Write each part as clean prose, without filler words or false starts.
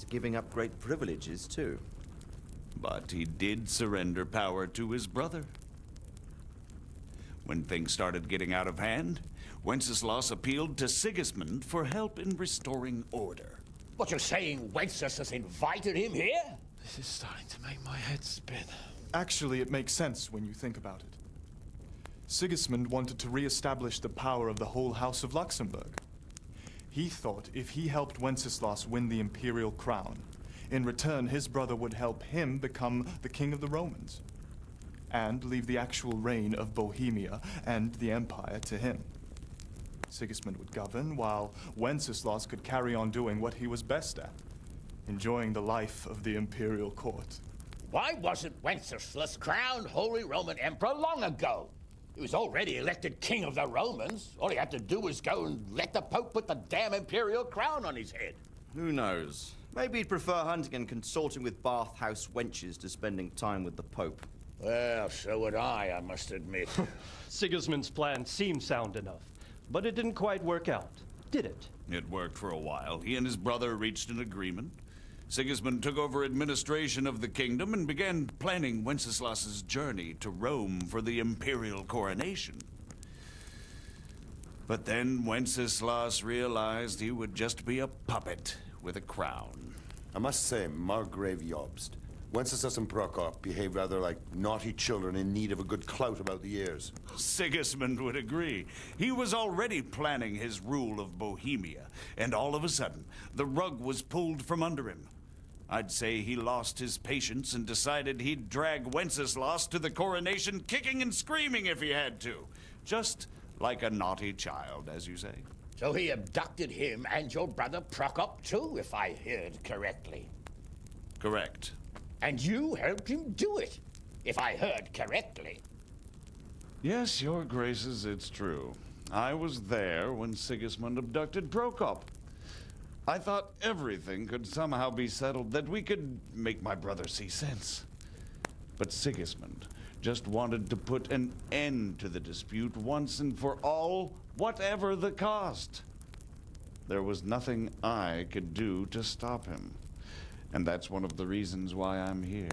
Giving up great privileges, too. But he did surrender power to his brother. When things started getting out of hand, Wenceslas appealed to Sigismund for help in restoring order. What, you're saying Wenceslas invited him here? This is starting to make my head spin. Actually, it makes sense when you think about it. Sigismund wanted to re-establish the power of the whole House of Luxembourg. He thought if he helped Wenceslas win the imperial crown, in return his brother would help him become the king of the Romans, and leave the actual reign of Bohemia and the empire to him. Sigismund would govern, while Wenceslas could carry on doing what he was best at, enjoying the life of the imperial court. Why wasn't Wenceslas crowned Holy Roman Emperor long ago? He was already elected king of the Romans. All he had to do was go and let the Pope put the damn imperial crown on his head. Who knows? Maybe he'd prefer hunting and consorting with bathhouse wenches to spending time with the Pope. Well, so would I must admit. Sigismund's plan seemed sound enough, but it didn't quite work out, did it? It worked for a while. He and his brother reached an agreement. Sigismund took over administration of the kingdom and began planning Wenceslas's journey to Rome for the imperial coronation. But then Wenceslas realized he would just be a puppet with a crown. I must say, Margrave Jobst, Wenceslas and Prokop behave rather like naughty children in need of a good clout about the ears. Sigismund would agree. He was already planning his rule of Bohemia, and all of a sudden, the rug was pulled from under him. I'd say he lost his patience and decided he'd drag Wenceslas to the coronation kicking and screaming if he had to. Just like a naughty child, as you say. So he abducted him and your brother Prokop too, if I heard correctly. Correct. And you helped him do it, if I heard correctly. Yes, your graces, it's true. I was there when Sigismund abducted Prokop. I thought everything could somehow be settled, that we could make my brother see sense. But Sigismund just wanted to put an end to the dispute once and for all, whatever the cost. There was nothing I could do to stop him. And that's one of the reasons why I'm here.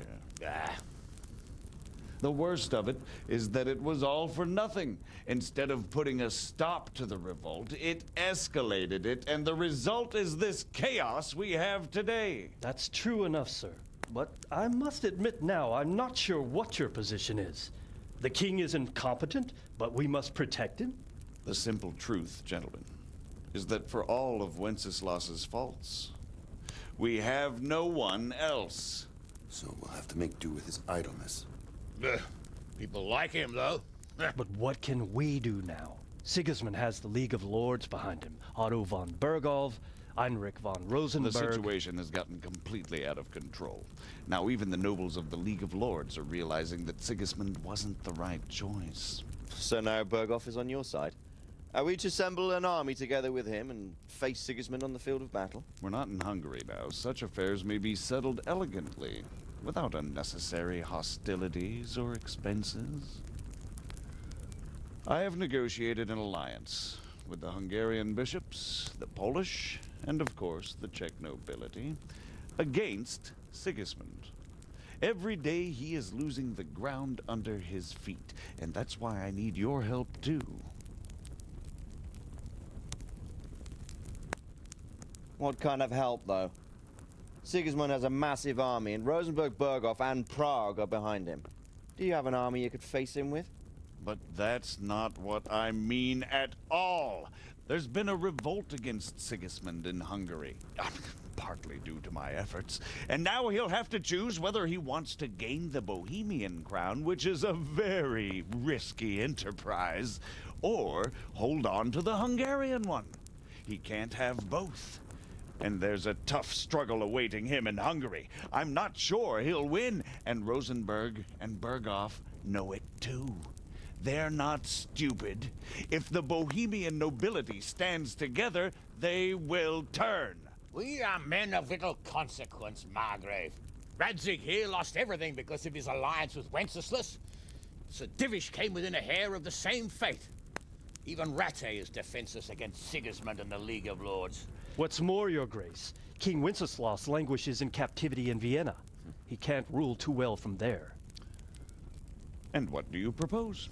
The worst of it is that it was all for nothing. Instead of putting a stop to the revolt, it escalated it, and the result is this chaos we have today. That's true enough, sir. But I must admit now, I'm not sure what your position is. The king is incompetent, but we must protect him? The simple truth, gentlemen, is that for all of Wenceslas's faults, we have no one else. So we'll have to make do with his idleness. People like him, though. But what can we do now? Sigismund has the League of Lords behind him. Otto von Bergholf, Heinrich von Rosenberg. The situation has gotten completely out of control. Now even the nobles of the League of Lords are realizing that Sigismund wasn't the right choice. So now Berghoff is on your side. Are we to assemble an army together with him and face Sigismund on the field of battle? We're not in Hungary now. Such affairs may be settled elegantly, without unnecessary hostilities or expenses. I have negotiated an alliance with the Hungarian bishops, the Polish, and of course the Czech nobility, against Sigismund. Every day he is losing the ground under his feet, and that's why I need your help too. What kind of help, though? Sigismund has a massive army, and Rosenberg, Berghoff, and Prague are behind him. Do you have an army you could face him with? But that's not what I mean at all. There's been a revolt against Sigismund in Hungary, partly due to my efforts. And now he'll have to choose whether he wants to gain the Bohemian crown, which is a very risky enterprise, or hold on to the Hungarian one. He can't have both. And there's a tough struggle awaiting him in Hungary. I'm not sure he'll win, and Rosenberg and Berghoff know it too. They're not stupid. If the Bohemian nobility stands together, they will turn. We are men of little consequence, Margrave. Radzig here lost everything because of his alliance with Wenceslas. Sir Divish came within a hair of the same fate. Even Rattay is defenseless against Sigismund and the League of Lords. What's more, Your Grace, King Wenceslas languishes in captivity in Vienna. He can't rule too well from there. And what do you propose?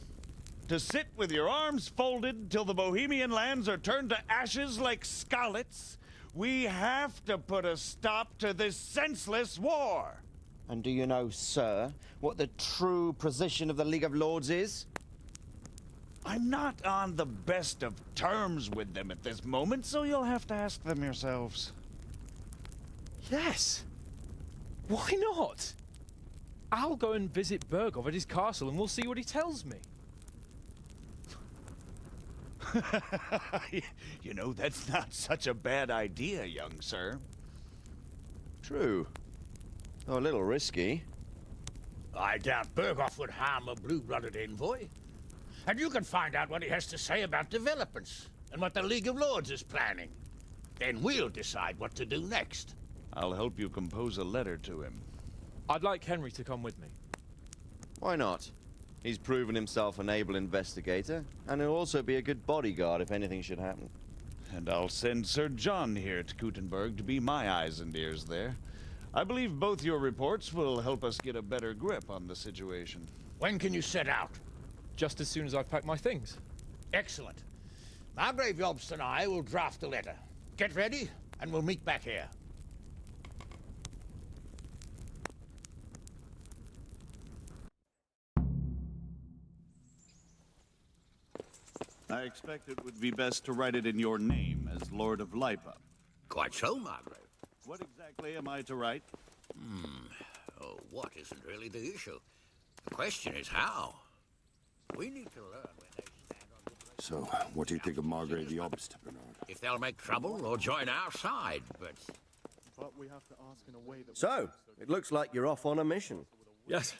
To sit with your arms folded till the Bohemian lands are turned to ashes like Skalitz? We have to put a stop to this senseless war! And do you know, sir, what the true position of the League of Lords is? I'm not on the best of terms with them at this moment, so you'll have to ask them yourselves. Yes. Why not? I'll go and visit Berghoff at his castle and we'll see what he tells me. You know, that's not such a bad idea, young sir. True. Though a little risky. I doubt Berghoff would harm a blue-blooded envoy. And you can find out what he has to say about developments and what the League of Lords is planning. Then we'll decide what to do next. I'll help you compose a letter to him. I'd like Henry to come with me. Why not? He's proven himself an able investigator, and he'll also be a good bodyguard if anything should happen. And I'll send Sir John here to Kuttenberg to be my eyes and ears there. I believe both your reports will help us get a better grip on the situation. When can you set out? Just as soon as I've packed my things. Excellent. Margrave Jobst and I will draft a letter. Get ready, and we'll meet back here. I expect it would be best to write it in your name as Lord of Lipa. Quite so, Margrave. What exactly am I to write? Oh, what isn't really the issue? The question is how. We need to learn when they stand on the... So, what do you think of Margrave Jobst, Bernard? If they'll make trouble or join our side, but... But we have to ask in a way that... So, it looks like you're off on a mission. Yes,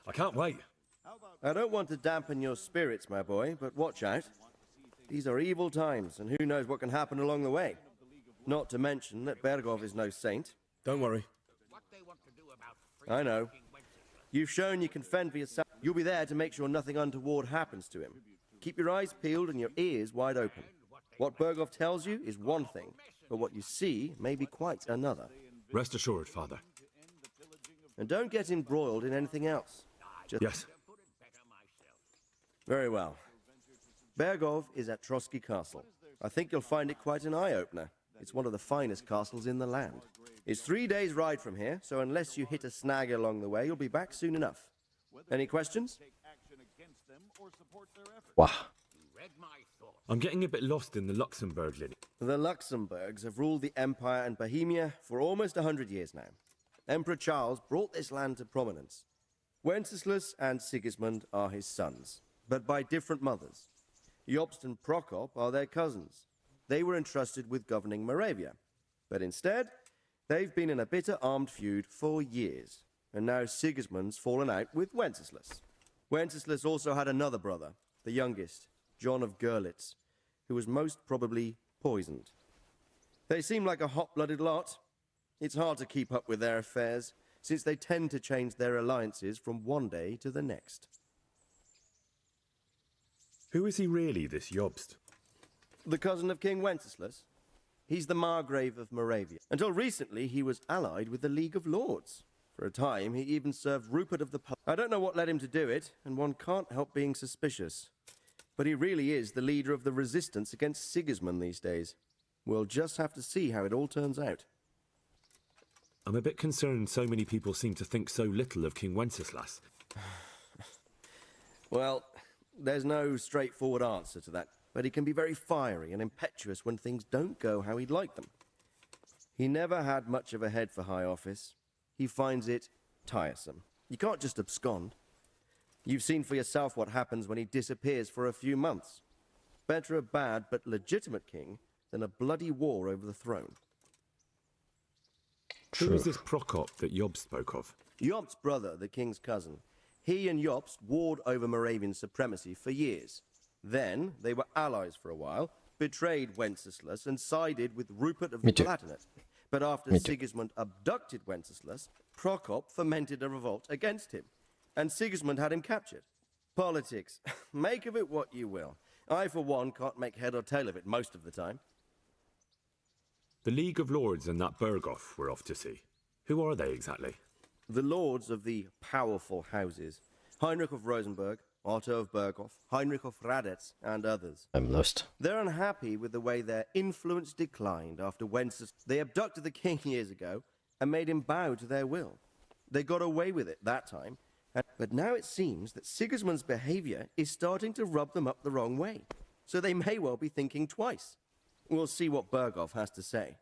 I can't wait. I don't want to dampen your spirits, my boy, but watch out. These are evil times, and who knows what can happen along the way. Not to mention that Berghoff is no saint. Don't worry. What they want to do about I know. You've shown you can fend for yourself. You'll be there to make sure nothing untoward happens to him. Keep your eyes peeled and your ears wide open. What Berghoff tells you is one thing, but what you see may be quite another. Rest assured, Father. And don't get embroiled in anything else. Just... Yes. Very well. Berghoff is at Trotsky Castle. I think you'll find it quite an eye-opener. It's one of the finest castles in the land. It's 3 days' ride from here, so unless you hit a snag along the way, you'll be back soon enough. Any questions? Wow. I'm getting a bit lost in the Luxembourg lineage. The Luxembourgs have ruled the Empire and Bohemia for almost 100 years now. Emperor Charles brought this land to prominence. Wenceslas and Sigismund are his sons. but by different mothers. Jobst and Prokop are their cousins. They were entrusted with governing Moravia, but instead, they've been in a bitter armed feud for years, and now Sigismund's fallen out with Wenceslas. Wenceslas also had another brother, the youngest, John of Görlitz, who was most probably poisoned. They seem like a hot-blooded lot. It's hard to keep up with their affairs, since they tend to change their alliances from one day to the next. Who is he really, this Jobst? The cousin of King Wenceslas. He's the Margrave of Moravia. Until recently, he was allied with the League of Lords. For a time, he even served Rupert of the I don't know what led him to do it, and one can't help being suspicious. But he really is the leader of the resistance against Sigismund these days. We'll just have to see how it all turns out. I'm a bit concerned so many people seem to think so little of King Wenceslas. Well, there's no straightforward answer to that, but he can be very fiery and impetuous when things don't go how he'd like them. He never had much of a head for high office. He finds it tiresome. You can't just abscond. You've seen for yourself what happens when he disappears for a few months. Better a bad but legitimate king than a bloody war over the throne. Who is this Prokop that Jobst spoke of? Jobst's brother, the king's cousin. He and Jobst warred over Moravian supremacy for years. Then they were allies for a while, betrayed Wenceslas and sided with Rupert of the Palatinate. But after Sigismund abducted Wenceslas, Prokop fomented a revolt against him, and Sigismund had him captured. Politics. Make of it what you will. I, for one, can't make head or tail of it most of the time. The League of Lords and that Berghoff we're off to see. Who are they exactly? The lords of the powerful houses. Heinrich of Rosenberg, Otto of Berghoff, Heinrich of Radetz, and others. I'm lost. They're unhappy with the way their influence declined after Wenceslas. They abducted the king years ago and made him bow to their will. They got away with it that time, but now it seems that Sigismund's behavior is starting to rub them up the wrong way. So they may well be thinking twice. We'll see what Berghoff has to say.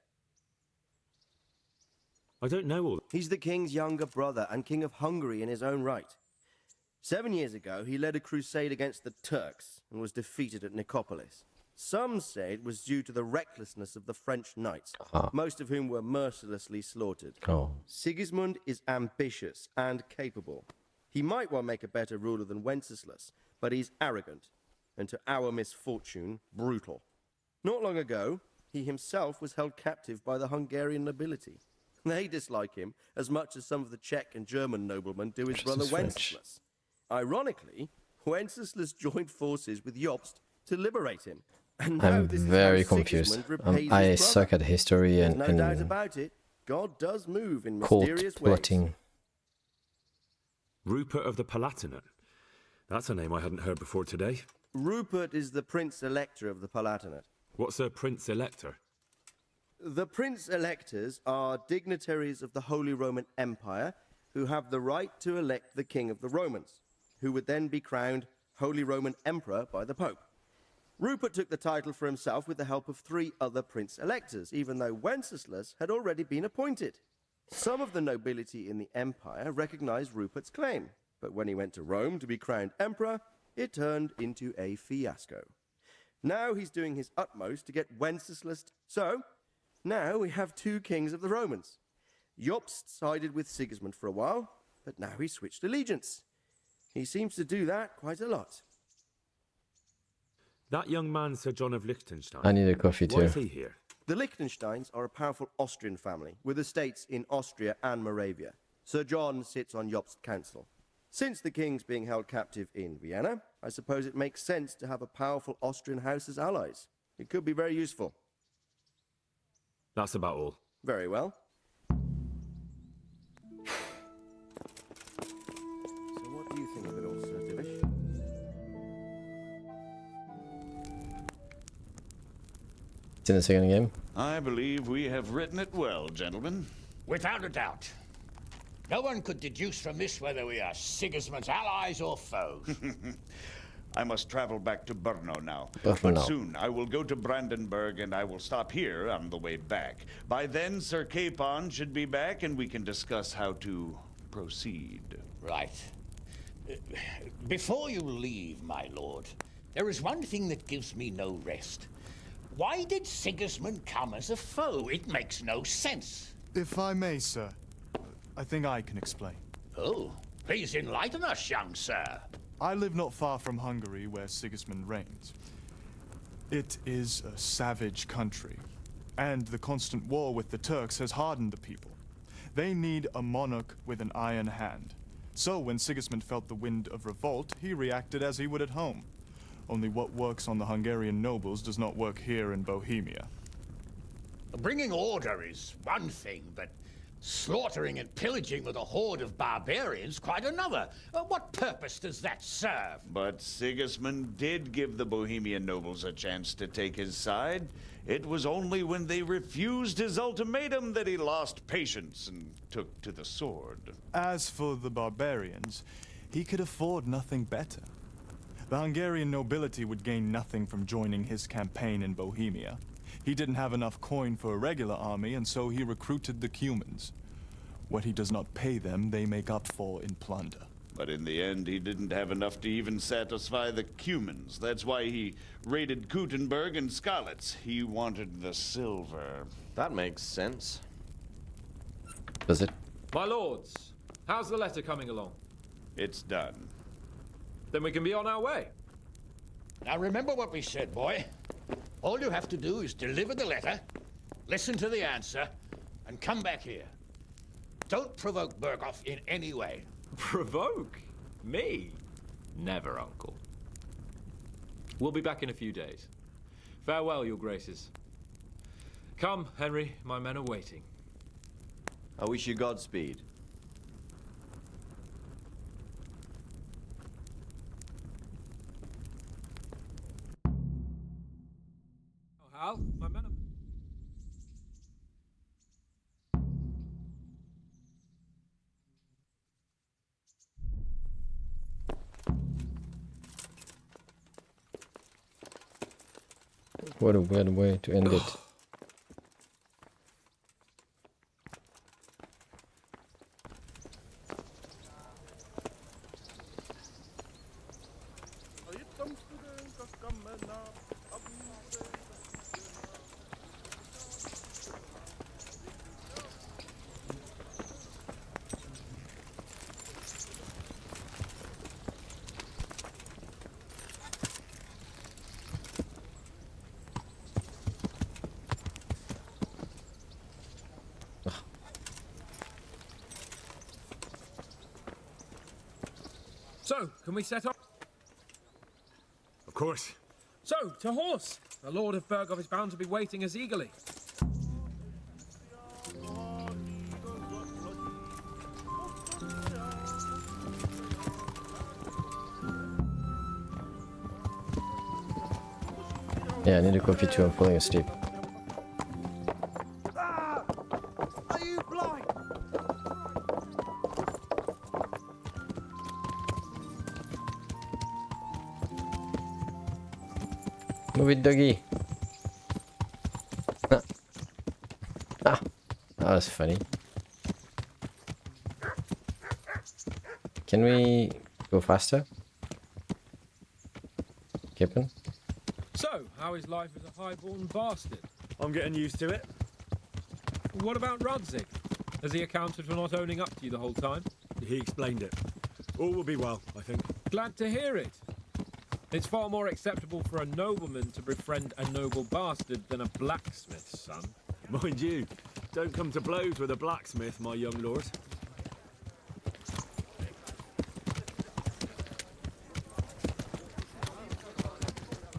I don't know all. He's the king's younger brother and king of Hungary in his own right. 7 years ago, he led a crusade against the Turks and was defeated at Nicopolis. Some say it was due to the recklessness of the French knights, most of whom were mercilessly slaughtered. Sigismund is ambitious and capable. He might well make a better ruler than Wenceslas, but he's arrogant, and to our misfortune, brutal. Not long ago, he himself was held captive by the Hungarian nobility. They dislike him as much as some of the Czech and German noblemen do his brother Wenceslas. Ironically, Wenceslas joined forces with Jobst to liberate him. And now I'm very confused. I suck at history and no doubt about it. God does move in cult mysterious plotting. ways. Rupert of the Palatinate. That's a name I hadn't heard before today. Rupert is the Prince Elector of the Palatinate. What's a Prince Elector? The Prince Electors are dignitaries of the Holy Roman Empire who have the right to elect the King of the Romans, who would then be crowned Holy Roman Emperor by the Pope. Rupert took the title for himself with the help of 3 other Prince Electors, even though Wenceslas had already been appointed. Some of the nobility in the empire recognized Rupert's claim, but when he went to Rome to be crowned emperor, it turned into a fiasco. Now he's doing his utmost to get Wenceslas. So, now we have 2 kings of the Romans. Jobst sided with Sigismund for a while, but now he's switched allegiance. He seems to do that quite a lot. That young man, Sir John of Liechtenstein. I need a coffee Why is too. he here? The Liechtensteins are a powerful Austrian family with estates in Austria and Moravia. Sir John sits on Jobst's council. Since the king's being held captive in Vienna, I suppose it makes sense to have a powerful Austrian house as allies. It could be very useful. That's about all. Very well. So what do you think of it all, Sir Divish? It's in the second game. I believe we have written it well, gentlemen. Without a doubt. No one could deduce from this whether we are Sigismund's allies or foes. I must travel back to Brno now. Brno. But soon I will go to Brandenburg and I will stop here on the way back. By then, Sir Capon should be back and we can discuss how to proceed. Right. Before you leave, my lord, there is one thing that gives me no rest. Why did Sigismund come as a foe? It makes no sense. If I may, sir, I think I can explain. Oh, please enlighten us, young sir. I live not far from Hungary, where Sigismund reigns. It is a savage country, and the constant war with the Turks has hardened the people. They need a monarch with an iron hand. So when Sigismund felt the wind of revolt, he reacted as he would at home. Only what works on the Hungarian nobles does not work here in Bohemia. Bringing order is one thing, but slaughtering and pillaging with a horde of barbarians quite another. What purpose does that serve? But Sigismund did give the Bohemian nobles a chance to take his side. It was only when they refused his ultimatum that he lost patience and took to the sword. As for the barbarians, he could afford nothing better. The Hungarian nobility would gain nothing from joining his campaign in Bohemia. He didn't have enough coin for a regular army, and so he recruited the Cumans. What he does not pay them, they make up for in plunder. But in the end, he didn't have enough to even satisfy the Cumans. That's why he raided Kuttenberg and Skalitz. He wanted the silver. That makes sense. Does it? My lords, how's the letter coming along? It's done. Then we can be on our way. Now remember what we said, boy. All you have to do is deliver the letter, listen to the answer, and come back here. Don't provoke Berghoff in any way. Provoke? Me? Never, Uncle. We'll be back in a few days. Farewell, your graces. Come, Henry, my men are waiting. I wish you Godspeed. Oh, Hal, my men are... What a weird way to end it. So, can we set off? Of course. So, to horse! The Lord of Berghoff is bound to be waiting us eagerly. Yeah, I need a coffee too, I'm falling asleep. Move it, doggy. Ah, that was funny. Can we go faster? Kippen? So, how is life as a highborn bastard? I'm getting used to it. What about Radzig? Has he accounted for not owning up to you the whole time? He explained it. All will be well, I think. Glad to hear it. It's far more acceptable for a nobleman to befriend a noble bastard than a blacksmith's son. Mind you, don't come to blows with a blacksmith, my young lord.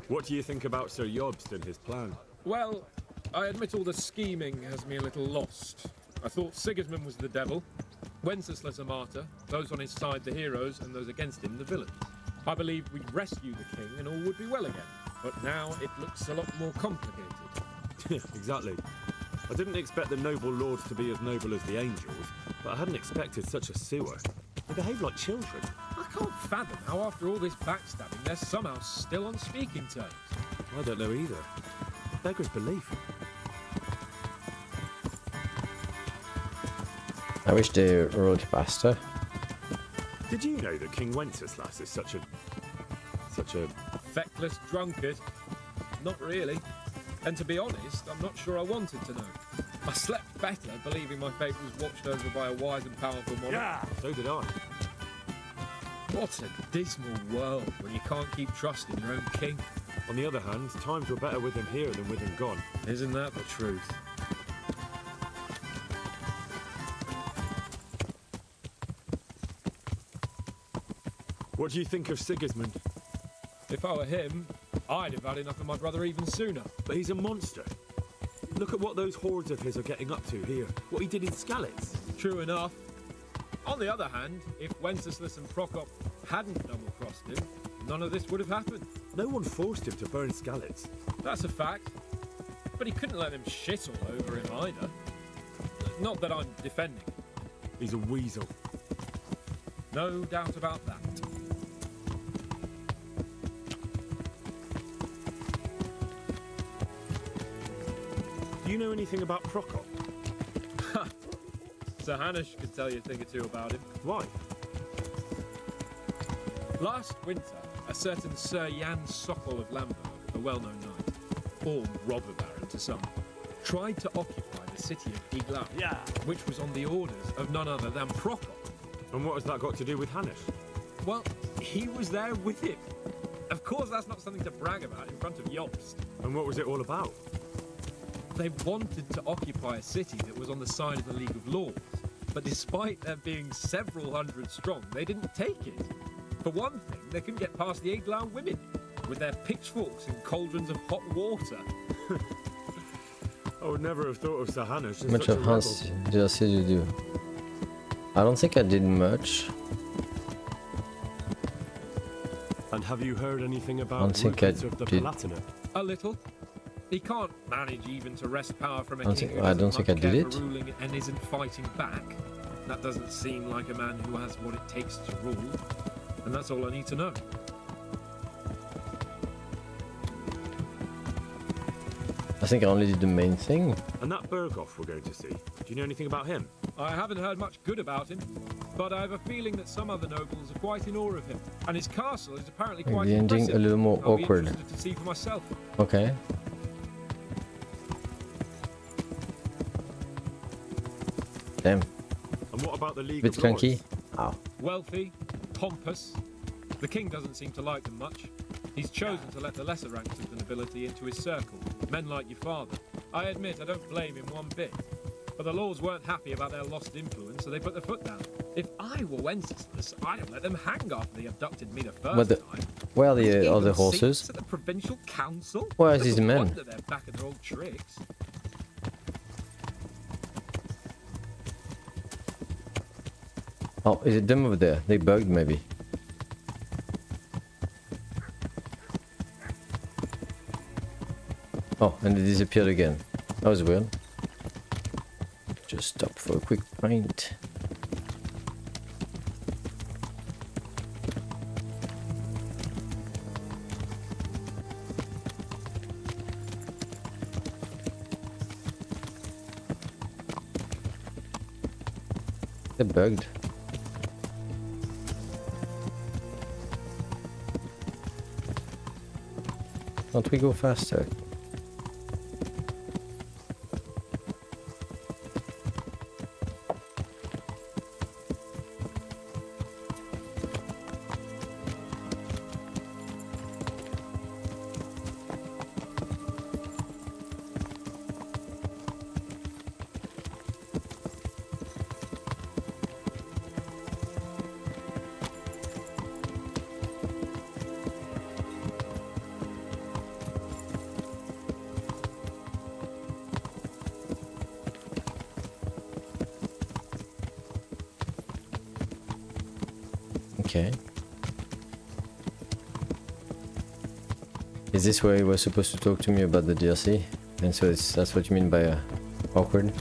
What do you think about Sir Jobst and his plan? Well, I admit all the scheming has me a little lost. I thought Sigismund was the devil, Wenceslas a martyr, those on his side the heroes, and those against him the villains. I believed we'd rescue the king and all would be well again. But now it looks a lot more complicated. Exactly. I didn't expect the noble lords to be as noble as the angels, but I hadn't expected such a sewer. They behave like children. I can't fathom how after all this backstabbing they're somehow still on speaking terms. I don't know either. It beggars belief. I wish they rode faster. Did you know that King Wenceslas is such a Feckless drunkard? Not really. And to be honest, I'm not sure I wanted to know. I slept better believing my fate was watched over by a wise and powerful monarch. Yeah, so did I. What a dismal world when you can't keep trusting your own king. On the other hand, times were better with him here than with him gone. Isn't that the truth? What do you think of Sigismund? If I were him, I'd have had enough of my brother even sooner. But he's a monster. Look at what those hordes of his are getting up to here. What he did in Skalitz. True enough. On the other hand, if Wenceslas and Prokop hadn't double-crossed him, none of this would have happened. No one forced him to burn Skalitz. That's a fact. But he couldn't let them shit all over him either. Not that I'm defending him. He's a weasel. No doubt about that. Do you know anything about Prokop? Sir Hanush could tell you a thing or two about him. Why? Last winter, a certain Sir Jan Sokol of Lamberg, a well-known knight, or robber baron to some, tried to occupy the city of Iglau, which was on the orders of none other than Prokop. And what has that got to do with Hanush? Well, he was there with him. Of course, that's not something to brag about in front of Jobst. And what was it all about? They wanted to occupy a city that was on the side of the League of Lords, but despite there being several hundred strong, they didn't take it. For one thing, they couldn't get past the Iglau women, with their pitchforks and cauldrons of hot water. I would never have thought of Sir Hanush How as much such a of rebel. Hans DLC did you do? I don't think I did much. And have you heard anything I about don't think I Rupert of the did. Palatinate? A little. He can't manage even to wrest power from a I don't king think- who I doesn't don't think much I did care it. for ruling and isn't fighting back. That doesn't seem like a man who has what it takes to rule. And that's all I need to know. I think I only did the main thing. And that Berghoff we're going to see, do you know anything about him? I haven't heard much good about him, but I have a feeling that some other nobles are quite in awe of him. And his castle is apparently Make quite the ending impressive. a little more I'll be awkward. interested to see for myself. Okay. Damn, And what about the League bit of clunky. Lords? Ow. Wealthy, pompous. The king doesn't seem to like them much. He's chosen to let the lesser ranks of the nobility into his circle, men like your father. I admit I don't blame him one bit. But the lords weren't happy about their lost influence, so they put their foot down. If I were Wenceslas, I'd have let them hang after they abducted me the first But the- time. Where are Gave the them other seats horses? at the provincial council? Where are these No men? wonder they're back at their old tricks. Oh, is it them over there? They bugged maybe. Oh, and they disappeared again. That was weird. Just stop for a quick pint. They're bugged. Can't we go faster? Okay. Is this where you were supposed to talk to me about the DLC? And so that's what you mean by awkward?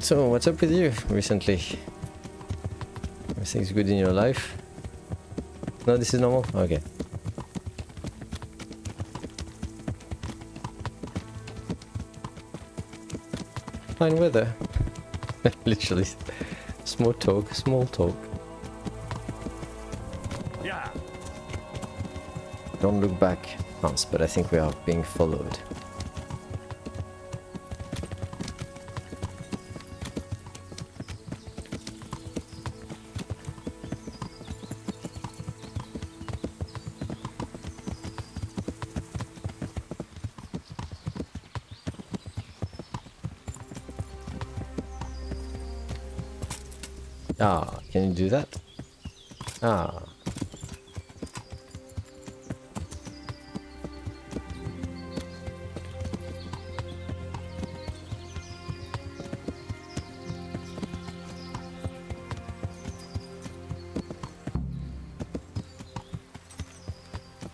So, what's up with you recently? Everything's good in your life? No, this is normal? Okay. Fine weather. Literally. Small talk, small talk. Yeah. Don't look back, Hans, but I think we are being followed. Ah, can you do that? Ah.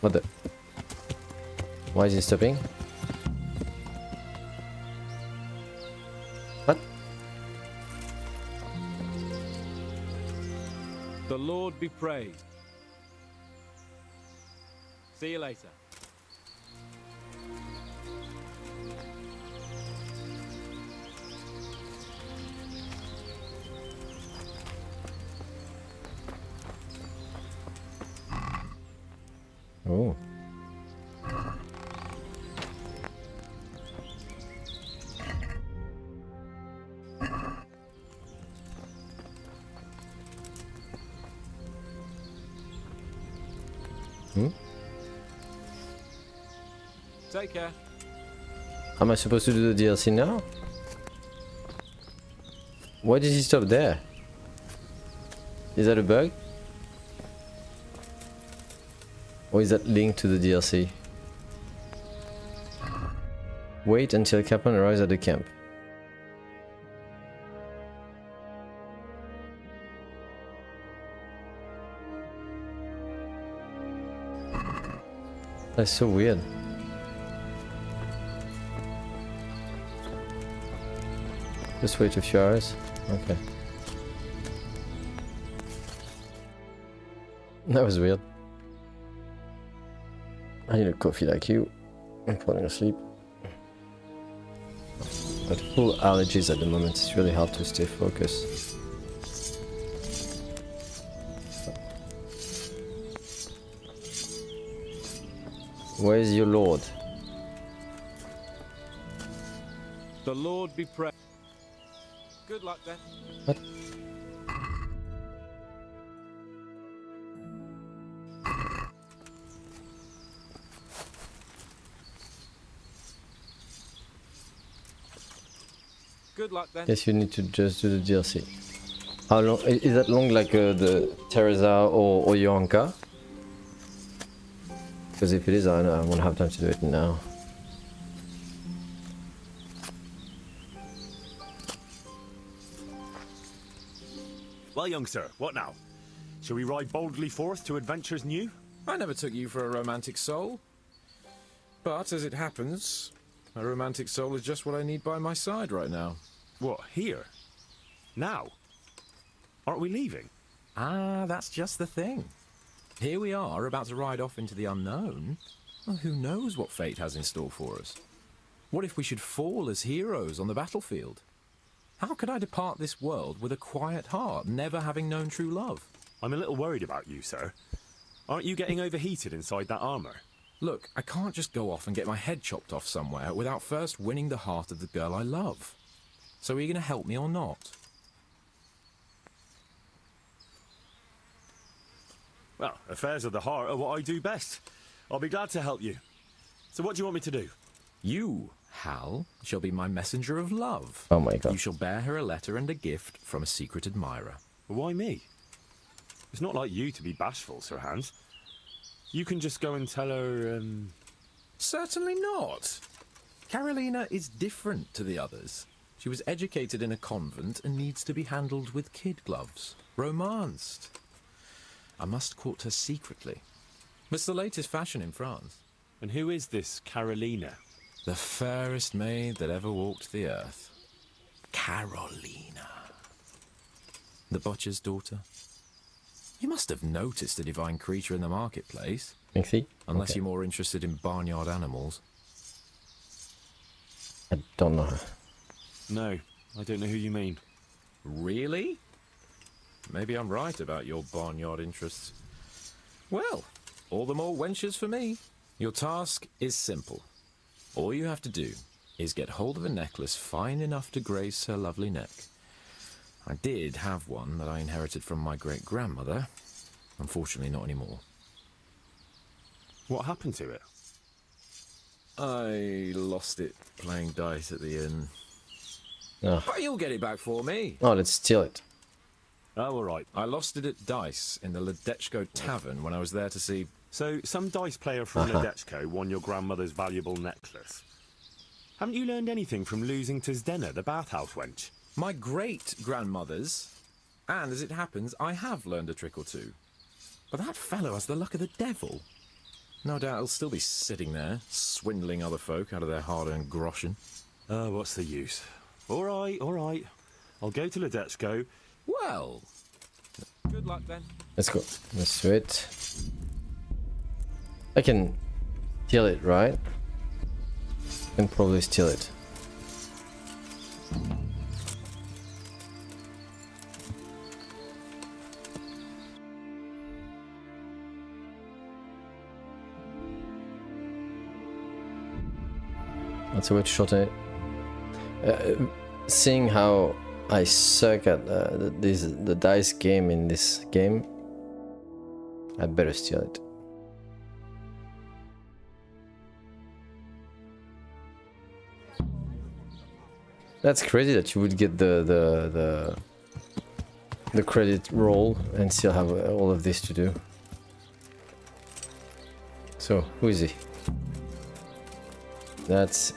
What the? Why is he stopping? What? The Lord be praised. See you later. Oh. Hmm? Take care. Am I supposed to do the DLC now? Why did he stop there? Is that a bug? Or is that linked to the DLC? Wait until Captain arrives at the camp. That's so weird. Just wait a few hours. Okay. That was weird. I need a coffee like you. I'm falling asleep. Got full allergies at the moment. It's really hard to stay focused. Where is your lord? The Lord be praised. Good luck then. What? Good luck then. Yes, you need to just do the DLC. How long? Is that long like the Teresa or Yonka? Because if it is, I won't have time to do it now. Well, young sir, what now? Shall we ride boldly forth to adventures new? I never took you for a romantic soul. But as it happens, a romantic soul is just what I need by my side right now. What, here? Now? Aren't we leaving? Ah, that's just the thing. Here we are, about to ride off into the unknown. Well, who knows what fate has in store for us? What if we should fall as heroes on the battlefield? How could I depart this world with a quiet heart, never having known true love? I'm a little worried about you, sir. Aren't you getting overheated inside that armor? Look, I can't just go off and get my head chopped off somewhere without first winning the heart of the girl I love. So are you going to help me or not? Well, affairs of the heart are what I do best. I'll be glad to help you. So what do you want me to do? You, Hal, shall be my messenger of love. Oh my god. You shall bear her a letter and a gift from a secret admirer. Why me? It's not like you to be bashful, Sir Hans. You can just go and tell her, Certainly not. Carolina is different to the others. She was educated in a convent and needs to be handled with kid gloves. Romanced. I must court her secretly. It's the latest fashion in France. And who is this Carolina? The fairest maid that ever walked the earth. Carolina. The butcher's daughter. You must have noticed a divine creature in the marketplace. Merci. Unless Okay. you're more interested in barnyard animals. I don't know. No, I don't know who you mean. Really? maybe I'm right about your barnyard interests. Well, all the more wenches for me. Your task is simple. All you have to do is get hold of a necklace fine enough to grace her lovely neck. I did have one that I inherited from my great-grandmother. Unfortunately, not anymore. What happened to it? I lost it playing dice at the inn. Oh. But you'll get it back for me. Oh, let's steal it. Oh, all right. I lost it at dice in the Ledechko Tavern when I was there to see... So, some dice player from Ledechko won your grandmother's valuable necklace. Haven't you learned anything from losing to Zdena, the bathhouse wench? My great-grandmother's. And as it happens, I have learned a trick or two. But that fellow has the luck of the devil. No doubt he'll still be sitting there, swindling other folk out of their hard-earned groschen. Oh, what's the use? All right, all right. I'll go to Ledechko. Well, good luck then. Let's go. Let's do it. I can steal it, right? I can probably steal it. That's a way to shorten it. Seeing how I suck at the dice game in this game, I better steal it. That's crazy that you would get the credit roll and still have all of this to do. So, who is he? That's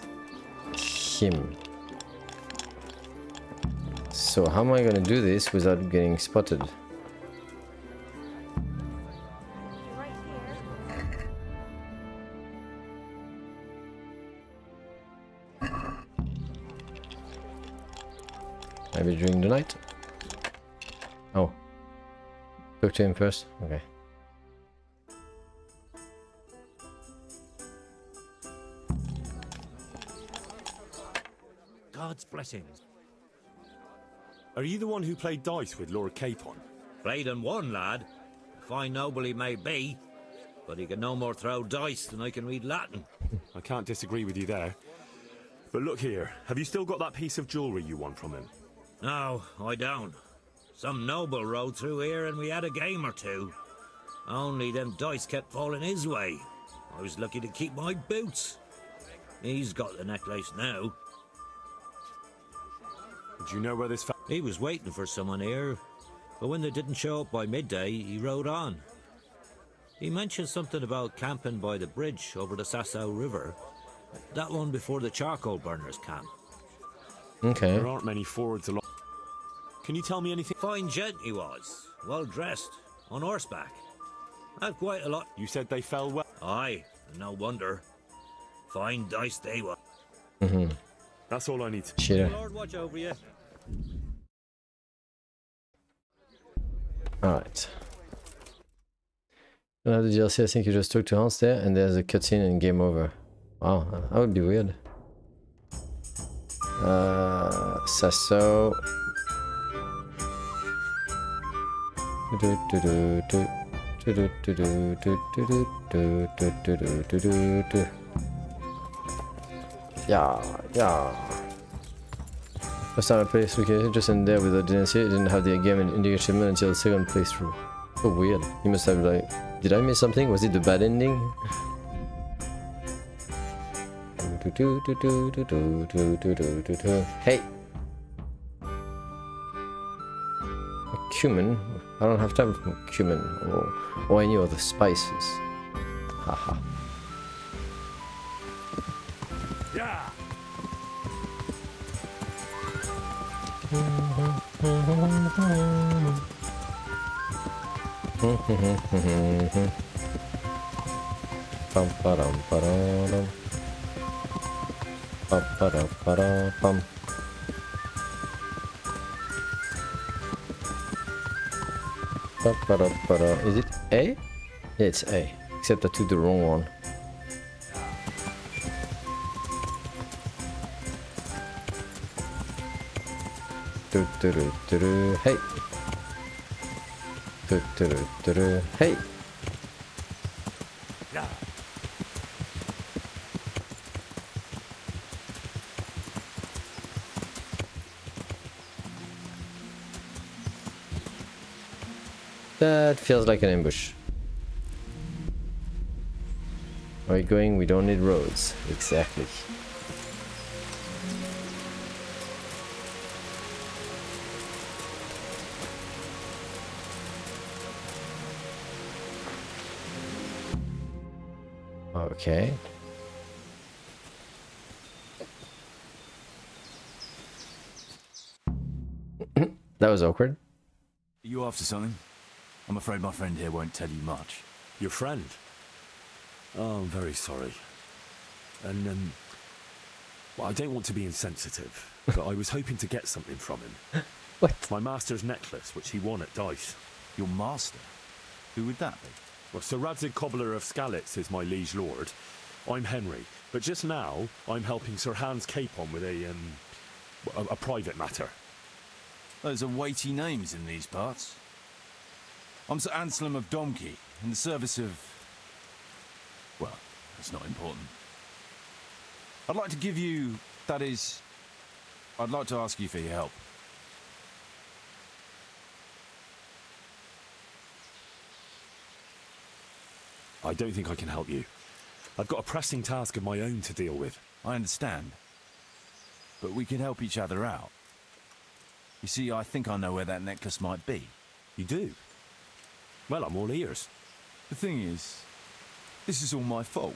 him. So how am I gonna do this without getting spotted? Maybe during the night? Oh. Talk to him first? Okay. God's blessings. Are you the one who played dice with Lord Capon? Played and won, lad. A fine noble he may be, but he can no more throw dice than I can read Latin. I can't disagree with you there. But look here, have you still got that piece of jewellery you won from him? No, I don't. Some noble rode through here and we had a game or two. Only them dice kept falling his way. I was lucky to keep my boots. He's got the necklace now. Do you know where this He was waiting for someone here, but when they didn't show up by midday, he rode on. He mentioned something about camping by the bridge over the Sasau River. That one before the charcoal burners camp. Okay. There aren't many fords along. Can you tell me anything? Fine gent he was, well dressed, on horseback. Had quite a lot. You said they fell well? Aye, and no wonder. Fine dice they were. Mm-hmm. That's all I need. Cheater. Lord watch over you. Alright. Don't have the DLC, I think you just talk to Hans there, and there's a cutscene and game over. Wow, that would be weird. Sasso. Yeah. First time I played through, just in there with the DLC, it didn't have the game ending achievement until the second playthrough. So weird. You must have like, did I miss something? Was it the bad ending? Hey! Cumin? I don't have time for cumin or any other spices. Haha. Yeah. Pam param param. Pam param param pam. Is it A? Yeah, it's A. Except I took the wrong one. Hey! Hey! That feels like an ambush. Where are you going? We don't need roads. Exactly. Okay. That was awkward. Are you after something? I'm afraid my friend here won't tell you much. Your friend? Oh, I'm very sorry. And, well, I don't want to be insensitive, but I was hoping to get something from him. What? My master's necklace, which he won at dice. Your master? Who would that be? Well, Sir Radzig Cobbler of Skalitz is my liege lord. I'm Henry, but just now I'm helping Sir Hans Capon with a private matter. Those are weighty names in these parts. I'm Sir Anselm of Domkey, in the service of... well, that's not important. I'd like to give you... that is... I'd like to ask you for your help. I don't think I can help you. I've got a pressing task of my own to deal with. I understand. But we can help each other out. You see, I think I know where that necklace might be. You do? Well, I'm all ears. The thing is, this is all my fault.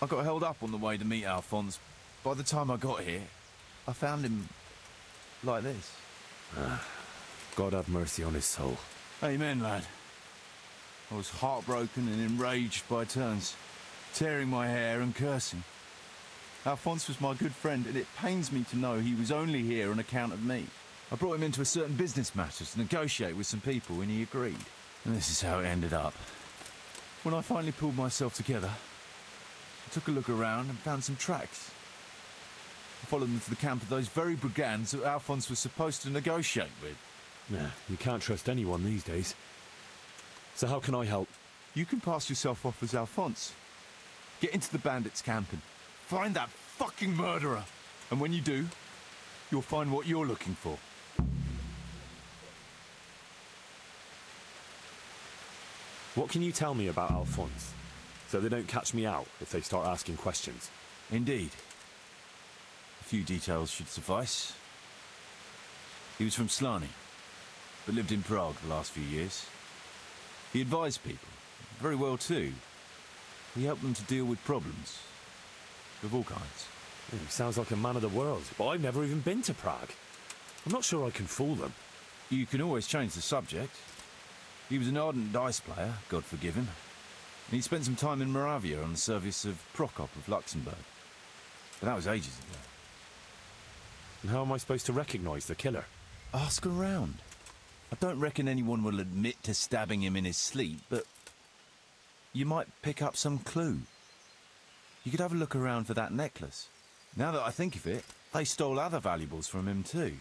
I got held up on the way to meet Alphonse. By the time I got here, I found him like this. God have mercy on his soul. Amen, lad. I was heartbroken and enraged by turns, tearing my hair and cursing. Alphonse was my good friend, and it pains me to know he was only here on account of me. I brought him into a certain business matter to negotiate with some people, and he agreed. And this is how it ended up. When I finally pulled myself together, I took a look around and found some tracks. I followed them to the camp of those very brigands that Alphonse was supposed to negotiate with. Yeah, you can't trust anyone these days. So how can I help? You can pass yourself off as Alphonse. Get into the bandits' camp and find that fucking murderer. And when you do, you'll find what you're looking for. What can you tell me about Alphonse, so they don't catch me out if they start asking questions? Indeed. A few details should suffice. He was from Slani, but lived in Prague the last few years. He advised people, very well too. He helped them to deal with problems, of all kinds. Sounds like a man of the world, but I've never even been to Prague. I'm not sure I can fool them. You can always change the subject. He was an ardent dice player, God forgive him. And he spent some time in Moravia on the service of Prokop of Luxembourg. But that was ages ago. And how am I supposed to recognise the killer? Ask around. I don't reckon anyone will admit to stabbing him in his sleep, but you might pick up some clue. You could have a look around for that necklace. Now that I think of it, they stole other valuables from him too.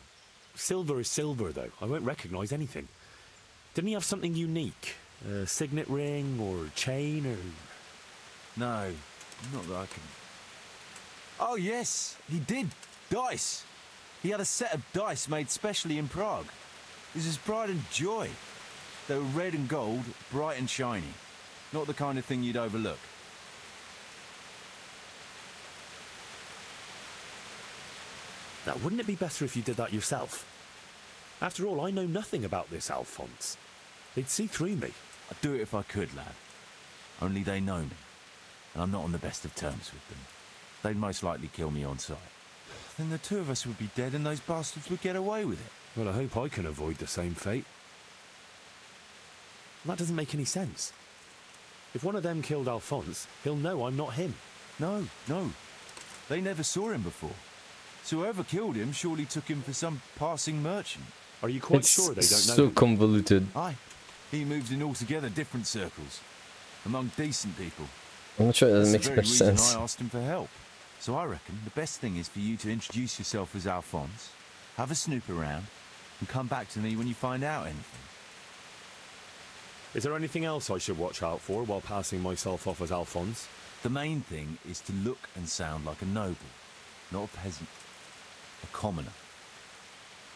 Silver is silver, though. I won't recognise anything. Didn't he have something unique? A signet ring or chain or... No, not that I can... Oh yes, he did. Dice. He had a set of dice made specially in Prague. It was his pride and joy. They were red and gold, bright and shiny. Not the kind of thing you'd overlook. Now, wouldn't it be better if you did that yourself? After all, I know nothing about this Alphonse. They'd see through me. I'd do it if I could, lad. Only they know me, and I'm not on the best of terms with them. They'd most likely kill me on sight. Then the two of us would be dead and those bastards would get away with it. Well, I hope I can avoid the same fate. That doesn't make any sense. If one of them killed Alphonse, he'll know I'm not him. No. They never saw him before. So whoever killed him surely took him for some passing merchant. Are you quite It's sure they don't know so him? convoluted. Aye. He moves in altogether different circles, among decent people. I'm not sure that That's makes the much very reason sense. I asked him for help. So I reckon the best thing is for you to introduce yourself as Alphonse, have a snoop around, and come back to me when you find out anything. Is there anything else I should watch out for while passing myself off as Alphonse? The main thing is to look and sound like a noble, not a peasant, a commoner.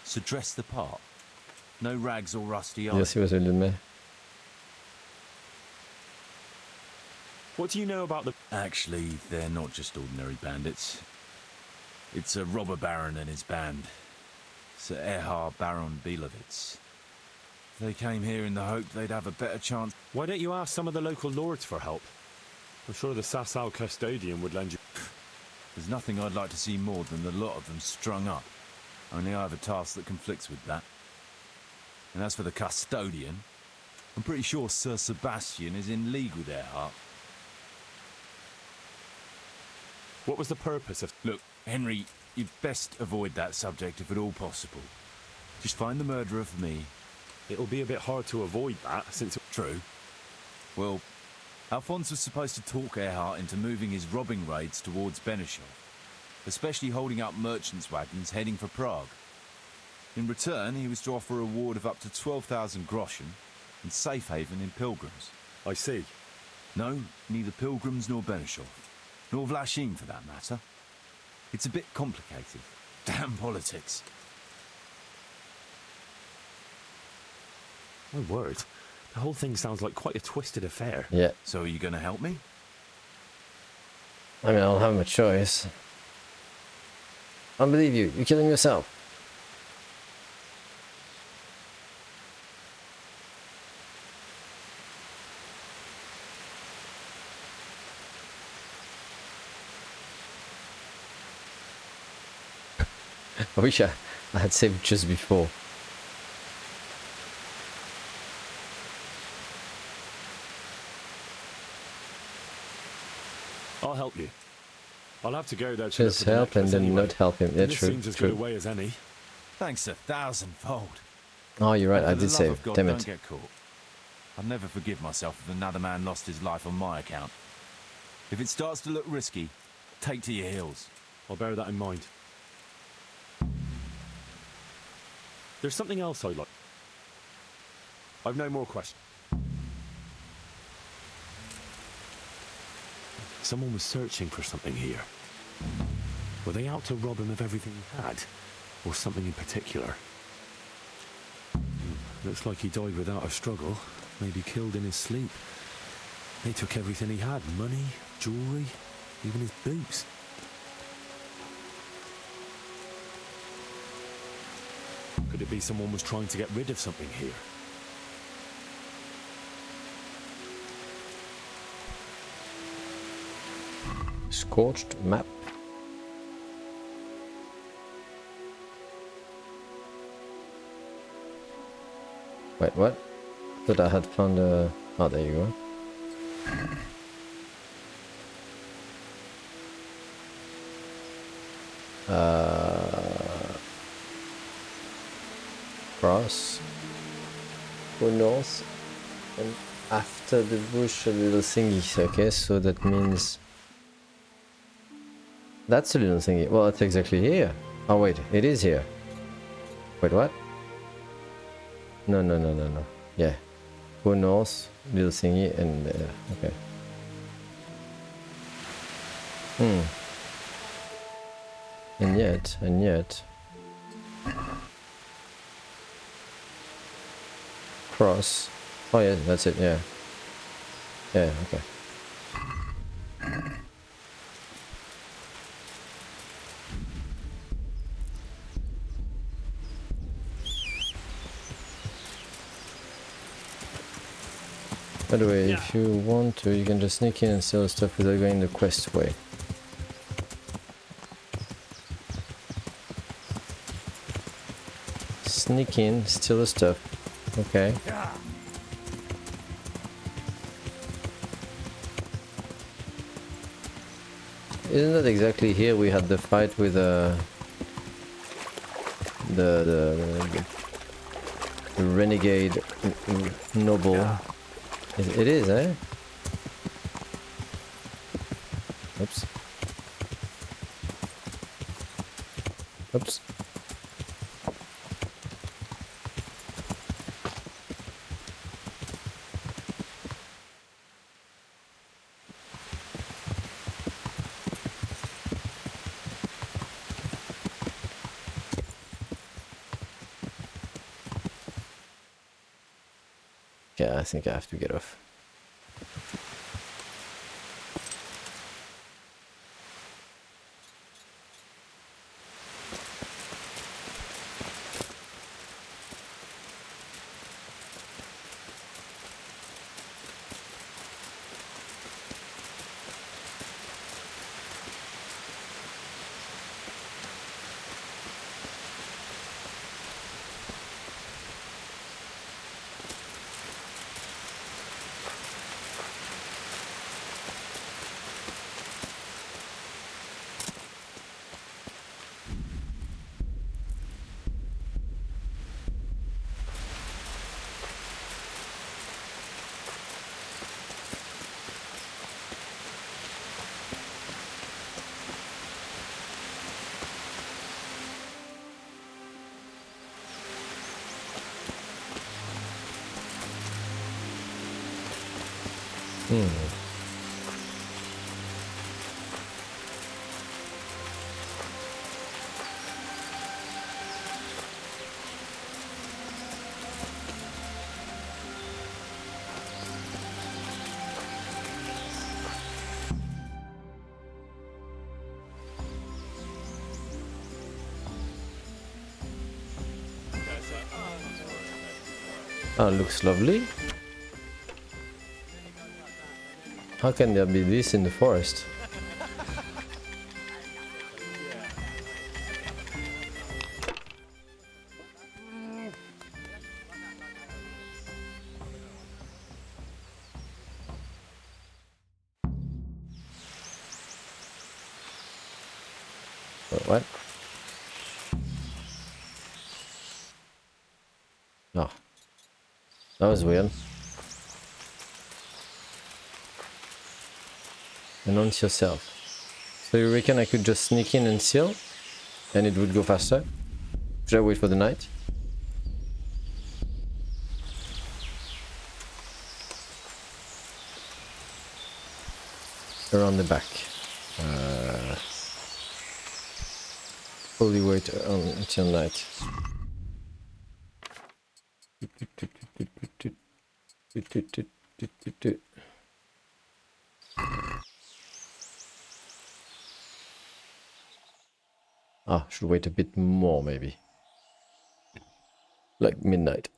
So dress the part. No rags or rusty eyes. Yes, he was a little What do you know about the... Actually, they're not just ordinary bandits. It's a robber baron and his band. Sir Erhard Baron Belovitz. They came here in the hope they'd have a better chance. Why don't you ask some of the local lords for help? I'm sure the Sasau custodian would lend you... There's nothing I'd like to see more than the lot of them strung up. Only I have a task that conflicts with that. And as for the custodian, I'm pretty sure Sir Sebastian is in league with Erhard. What was the purpose of... Look, Henry, you'd best avoid that subject if at all possible. Just find the murderer for me. It'll be a bit hard to avoid that, since... True. Well, Alphonse was supposed to talk Erhard into moving his robbing raids towards Benishov, especially holding up merchants' wagons heading for Prague. In return, he was to offer a reward of up to 12,000 groschen and safe haven in Pilgrims. I see. No, neither Pilgrims nor Benishov. Nor Vlachin, for that matter. It's a bit complicated. Damn politics. My word. The whole thing sounds like quite a twisted affair. Yeah. So are you going to help me? I mean, I don't have a choice. I don't believe you. You're killing yourself. I wish I had saved just before. I'll help you. I'll have to go there to Just help and then not help him. Yeah, this true. seems as good a way as any. Thanks 1,000-fold. Oh, you're right. I For did the save. love of God, Damn don't it. get caught. I'd never forgive myself if another man lost his life on my account. If it starts to look risky, take to your heels. I'll bear that in mind. There's something else I'd like. I've no more questions. Someone was searching for something here. Were they out to rob him of everything he had? Or something in particular? Looks like he died without a struggle. Maybe killed in his sleep. They took everything he had. Money, jewellery, even his boots. Could it be someone was trying to get rid of something here? Scorched map. Wait, what? Thought I had found a... Oh, there you go. Cross. Go north. And after the bush, a little thingy. Okay, so that means... That's a little thingy. Well, it's exactly here. Oh, wait. It is here. Wait, what? No. Yeah. Go north, little thingy, and there. Okay. And yet. Cross. Oh, yeah, that's it, yeah. Yeah, okay. By the way, if you want to, you can just sneak in and steal stuff without going the quest way. Sneak in, steal the stuff. Okay. Isn't that exactly here we had the fight with the renegade noble? It is, eh? Oops. Oops. Yeah, I think I have to get off. Oh, looks lovely. How can there be this in the forest? What? Oh. That was weird. Announce yourself. So you reckon I could just sneak in and seal? And it would go faster? Should I wait for the night? Around the back. Fully wait until night. Ah, should wait a bit more maybe. Like midnight.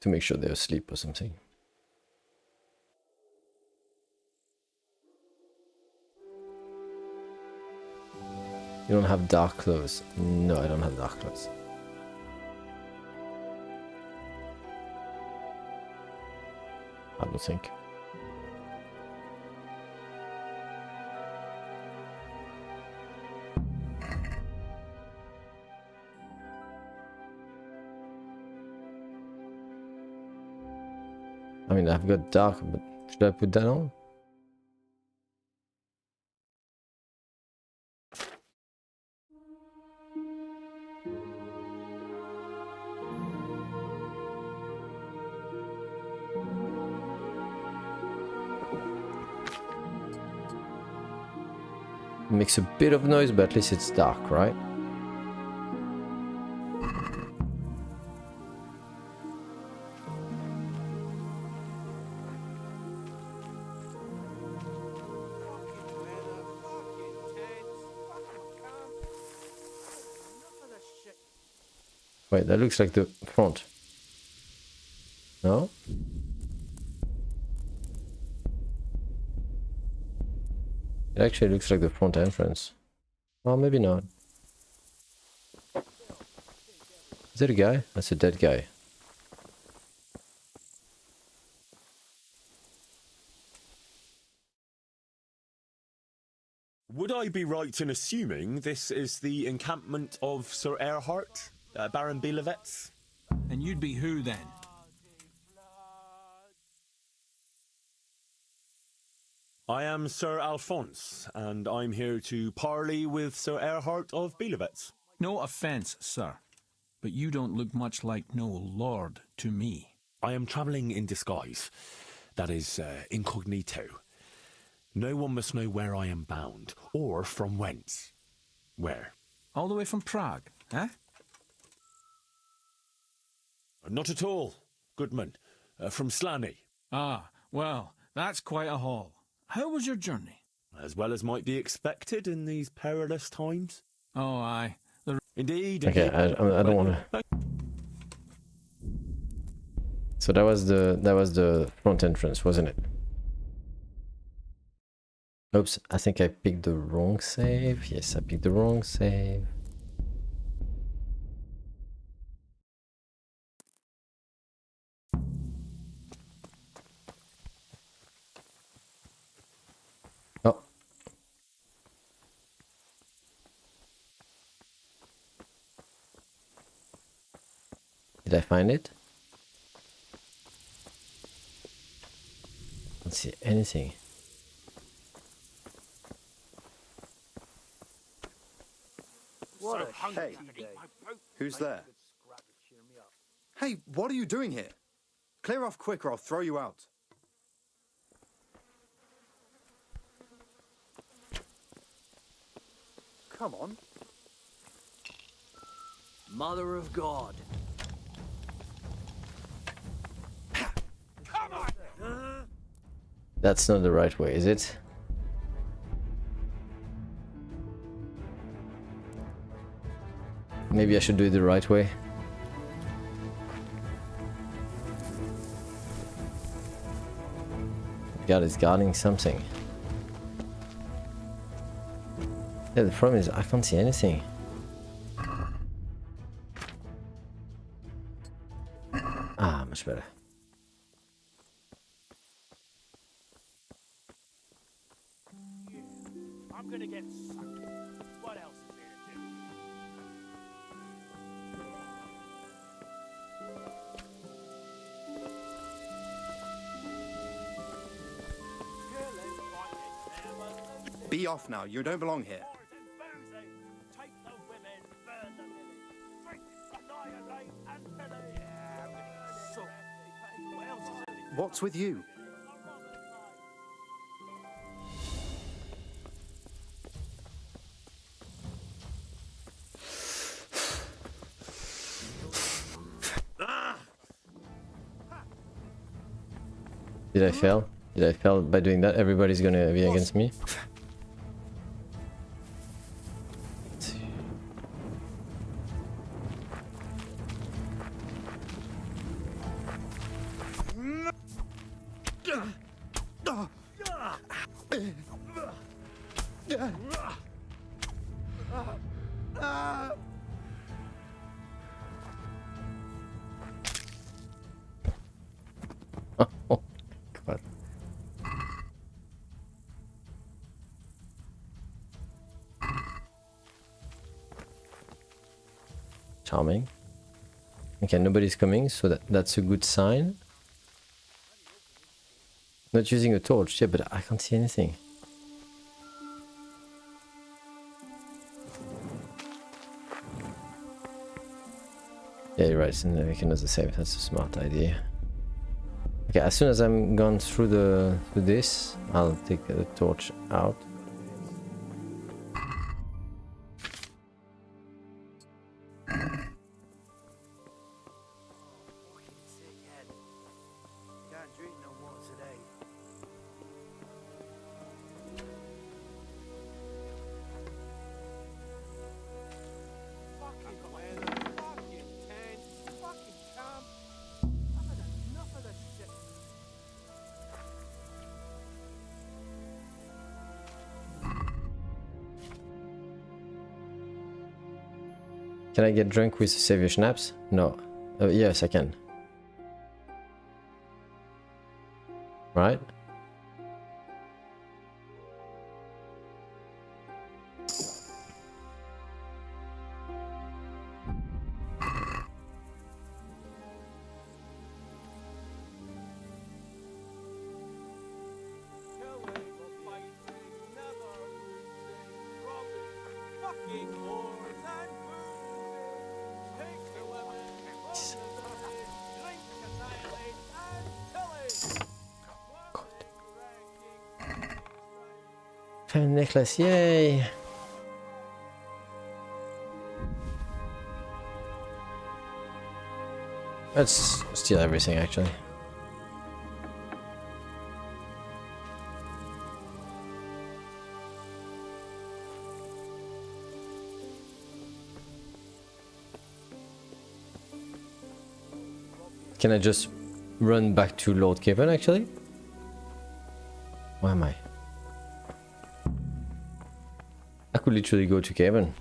To make sure they're asleep or something. You don't have dark clothes. No, I don't have dark clothes. I don't think. I mean, I've got dark, but should I put that on? Makes a bit of noise, but at least it's dark, right? Wait, that looks like the front. No? It actually looks like the front entrance. Well, maybe not. Is that a guy? That's a dead guy. Would I be right in assuming this is the encampment of Sir Erhard, Baron Bielewitz? And you'd be who then? I am Sir Alphonse, and I'm here to parley with Sir Erhard of Bielewitz. No offence, sir, but you don't look much like no lord to me. I am travelling in disguise. That is, incognito. No one must know where I am bound, or from whence. Where? All the way from Prague, eh? Not at all, Goodman. From Slaney. Ah, well, that's quite a haul. How was your journey? As well as might be expected in these perilous times. Oh, aye. Indeed. Okay, I don't want to. So that was the front entrance, wasn't it? Oops, I think I picked the wrong save. Yes, I picked the wrong save. Oh. Did I find it? I don't see anything. What a hey, who's there? Hey, what are you doing here? Clear off quick or I'll throw you out. Come on. Mother of God. Come on! That's not the right way, is it? Maybe I should do it the right way. God is guarding something. Yeah, the problem is I can't see anything. Ah, much better. I'm gonna get sucked. What else is there to do? Be off now, you don't belong here. What's with you? Did I fail? Did I fail by doing that? Everybody's gonna be against me. Oh, God. Charming. Okay, nobody's coming, so that's a good sign. Not using a torch, yeah, but I can't see anything. Yeah, you're right, so we can do the save. That's a smart idea. Okay, as soon as I'm gone through this, I'll take the torch out. Can I get drunk with Savior Schnapps? No. Yes, I can. Right? Found a necklace, yay! Let's steal everything actually. Can I just run back to Lord Capon actually? Where am I? I could literally go to Capon.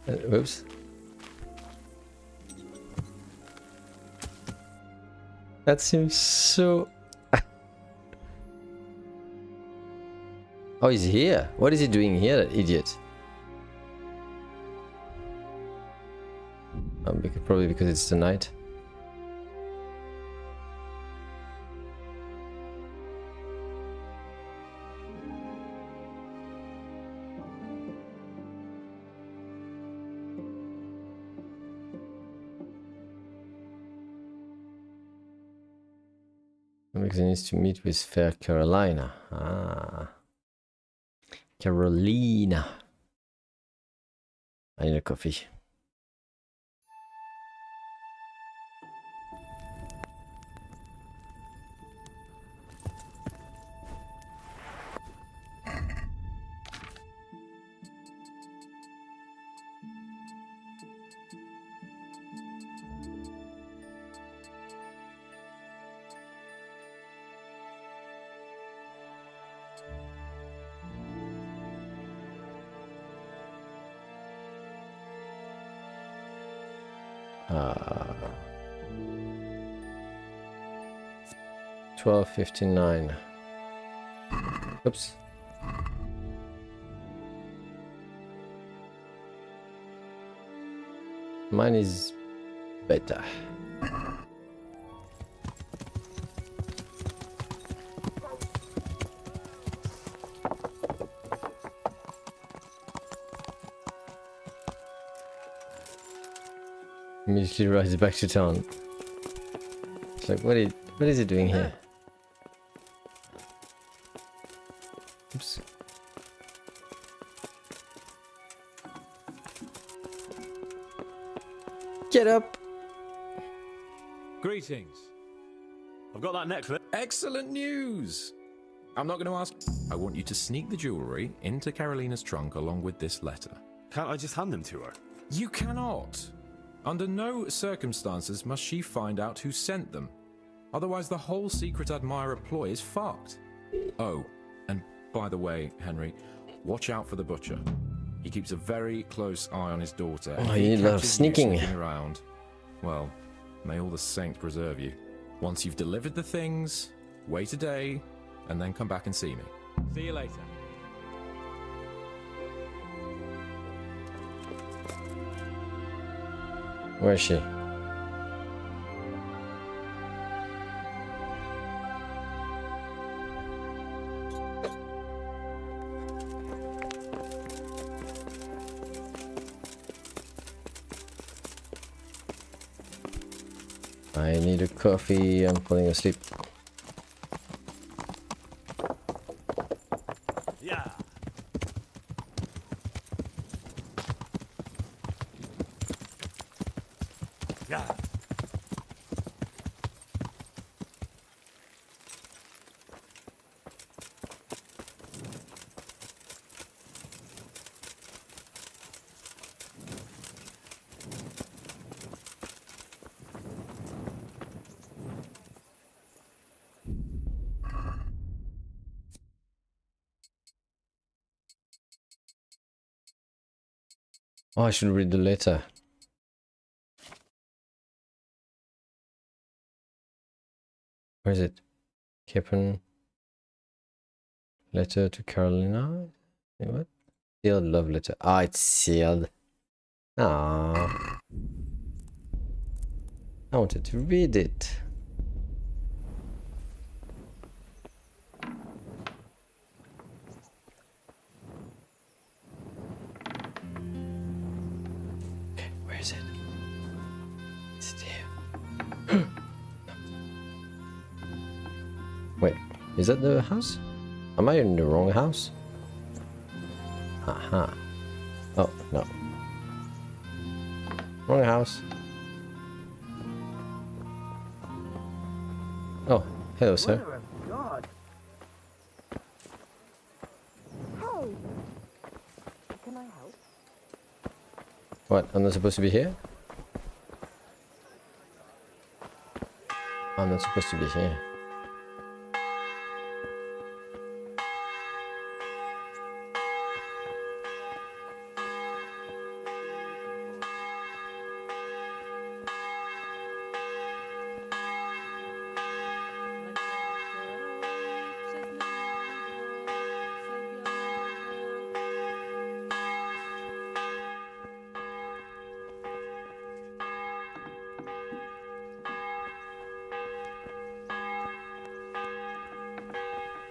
Whoops. That seems so... Oh, he's here. What is he doing here, that idiot? Probably because it's the night. Because he needs to meet with Fair Carolina. Ah. Carolina. I need a coffee. Uh, 12:59. Oops. Mine is better. Immediately rides back to town. It's like, what is he doing here? Oops. Get up! Greetings. I've got that necklace. Excellent news! I'm not going to ask. I want you to sneak the jewellery into Carolina's trunk along with this letter. Can't I just hand them to her? You cannot! Under no circumstances must she find out who sent them. Otherwise the whole Secret Admirer ploy is fucked. Oh, and by the way, Henry, watch out for the butcher. He keeps a very close eye on his daughter. Oh, he loves sneaking. Around. Well, may all the saints preserve you. Once you've delivered the things, wait a day, and then come back and see me. See you later. Where is she? I need a coffee. I'm falling asleep. Yeah. Yeah. Oh, I should read the letter. Where is it? Capon. Letter to Carolina. Wait, what? Sealed love letter. Ah, it's sealed. Ah. I wanted to read it. Okay, where is it? Is it here? Wait, is that the house? Am I in the wrong house? Aha. Oh, no. Wrong house. Oh, hello, sir. God. Hey. Can I help? What? I'm not supposed to be here? I'm not supposed to be here.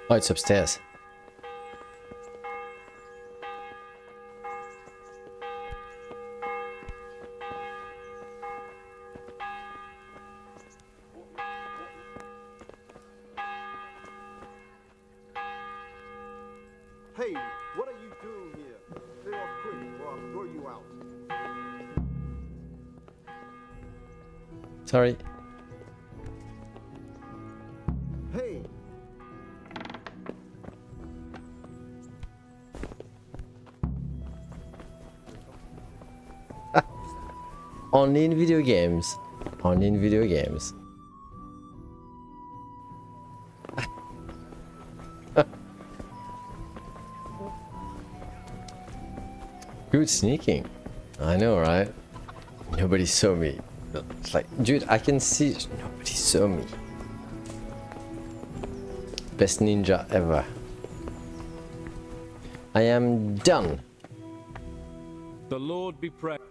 Oh, it's upstairs. Hey, what are you doing here? Clear off quick or I'll throw you out. Sorry. Hey! Only in video games. Only in video games. Good sneaking. I know, right? Nobody saw me. It's like, dude, I can see. Nobody saw me. Best ninja ever. I am done. The Lord be praised.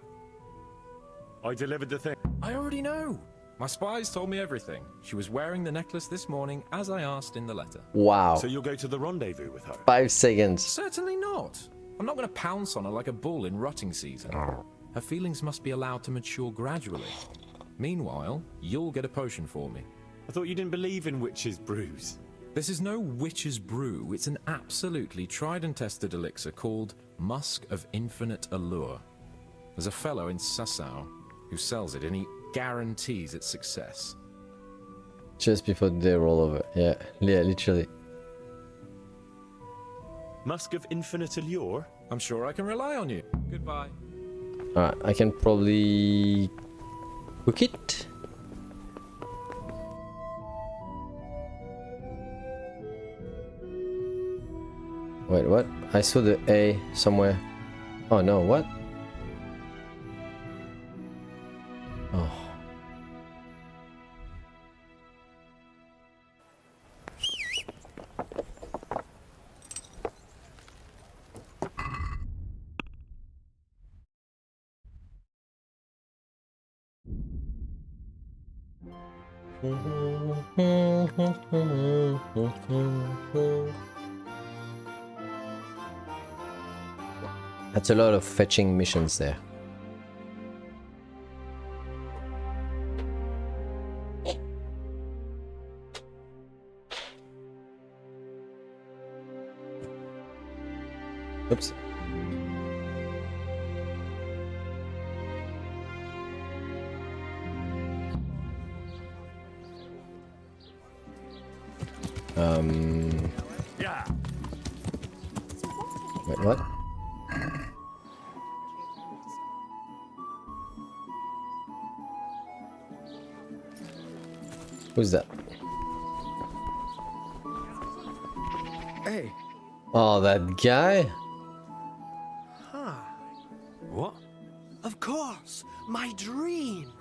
I delivered the thing. I already know. My spies told me everything. She was wearing the necklace this morning, as I asked in the letter. Wow. So you'll go to the rendezvous with her? 5 seconds. Certainly not. I'm not going to pounce on her like a bull in rutting season. Her feelings must be allowed to mature gradually. Meanwhile, you'll get a potion for me. I thought you didn't believe in witches' brews. This is no witch's brew. It's an absolutely tried and tested elixir called Musk of Infinite Allure. There's a fellow in Sasau who sells it, and he guarantees its success. Just before they roll over. Yeah, literally. Musk of Infinite Allure? I'm sure I can rely on you. Goodbye. Alright, I can probably cook it. Wait, what? I saw the A somewhere. Oh no, what? Oh. That's a lot of fetching missions there. Oops. Yeah. Wait, what? Who's that? Hey. Oh, that guy? Huh. What? Of course, my dream.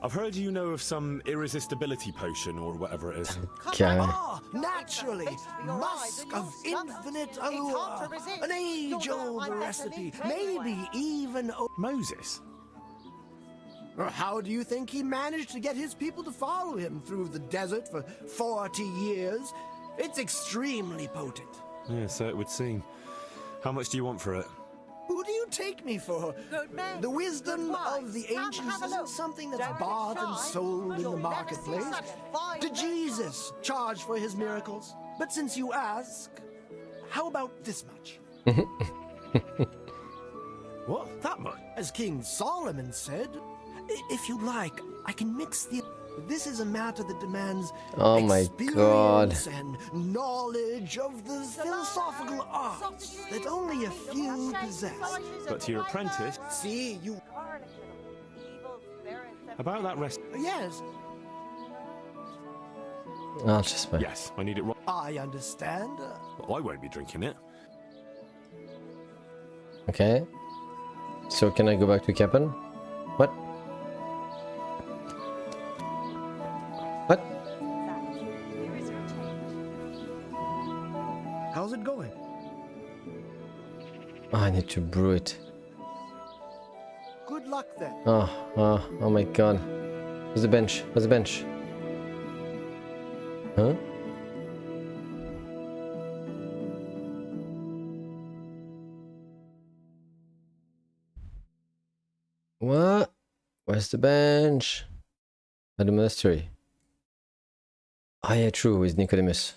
I've heard you know of some irresistibility potion or whatever it is. Guy. Ah, naturally, Musk of Infinite Allure, an age-old recipe, maybe even Moses? How do you think he managed to get his people to follow him through the desert for 40 years? It's extremely potent. Yeah, so it would seem. How much do you want for it? Who do you take me for? The wisdom of the ancients isn't something that's bought and sold in the marketplace. Did Jesus charge for his miracles? But since you ask, how about this much? What? That much? As King Solomon said, if you like, I can mix the... This is a matter that demands Oh my god. experience and knowledge of the philosophical arts that only a few possess. But to your apprentice, See, you... about that rest. Yes, I'll just wait. Yes, I need it right. I understand. I won't be drinking it. Okay. So can I go back to Cap'n? What? What? How's it going? Oh, I need to brew it. Good luck then. Oh my god. Where's the bench? Where's the bench? Huh? What? Where's the bench? At the monastery. Ah, yeah, true, with Nicodemus.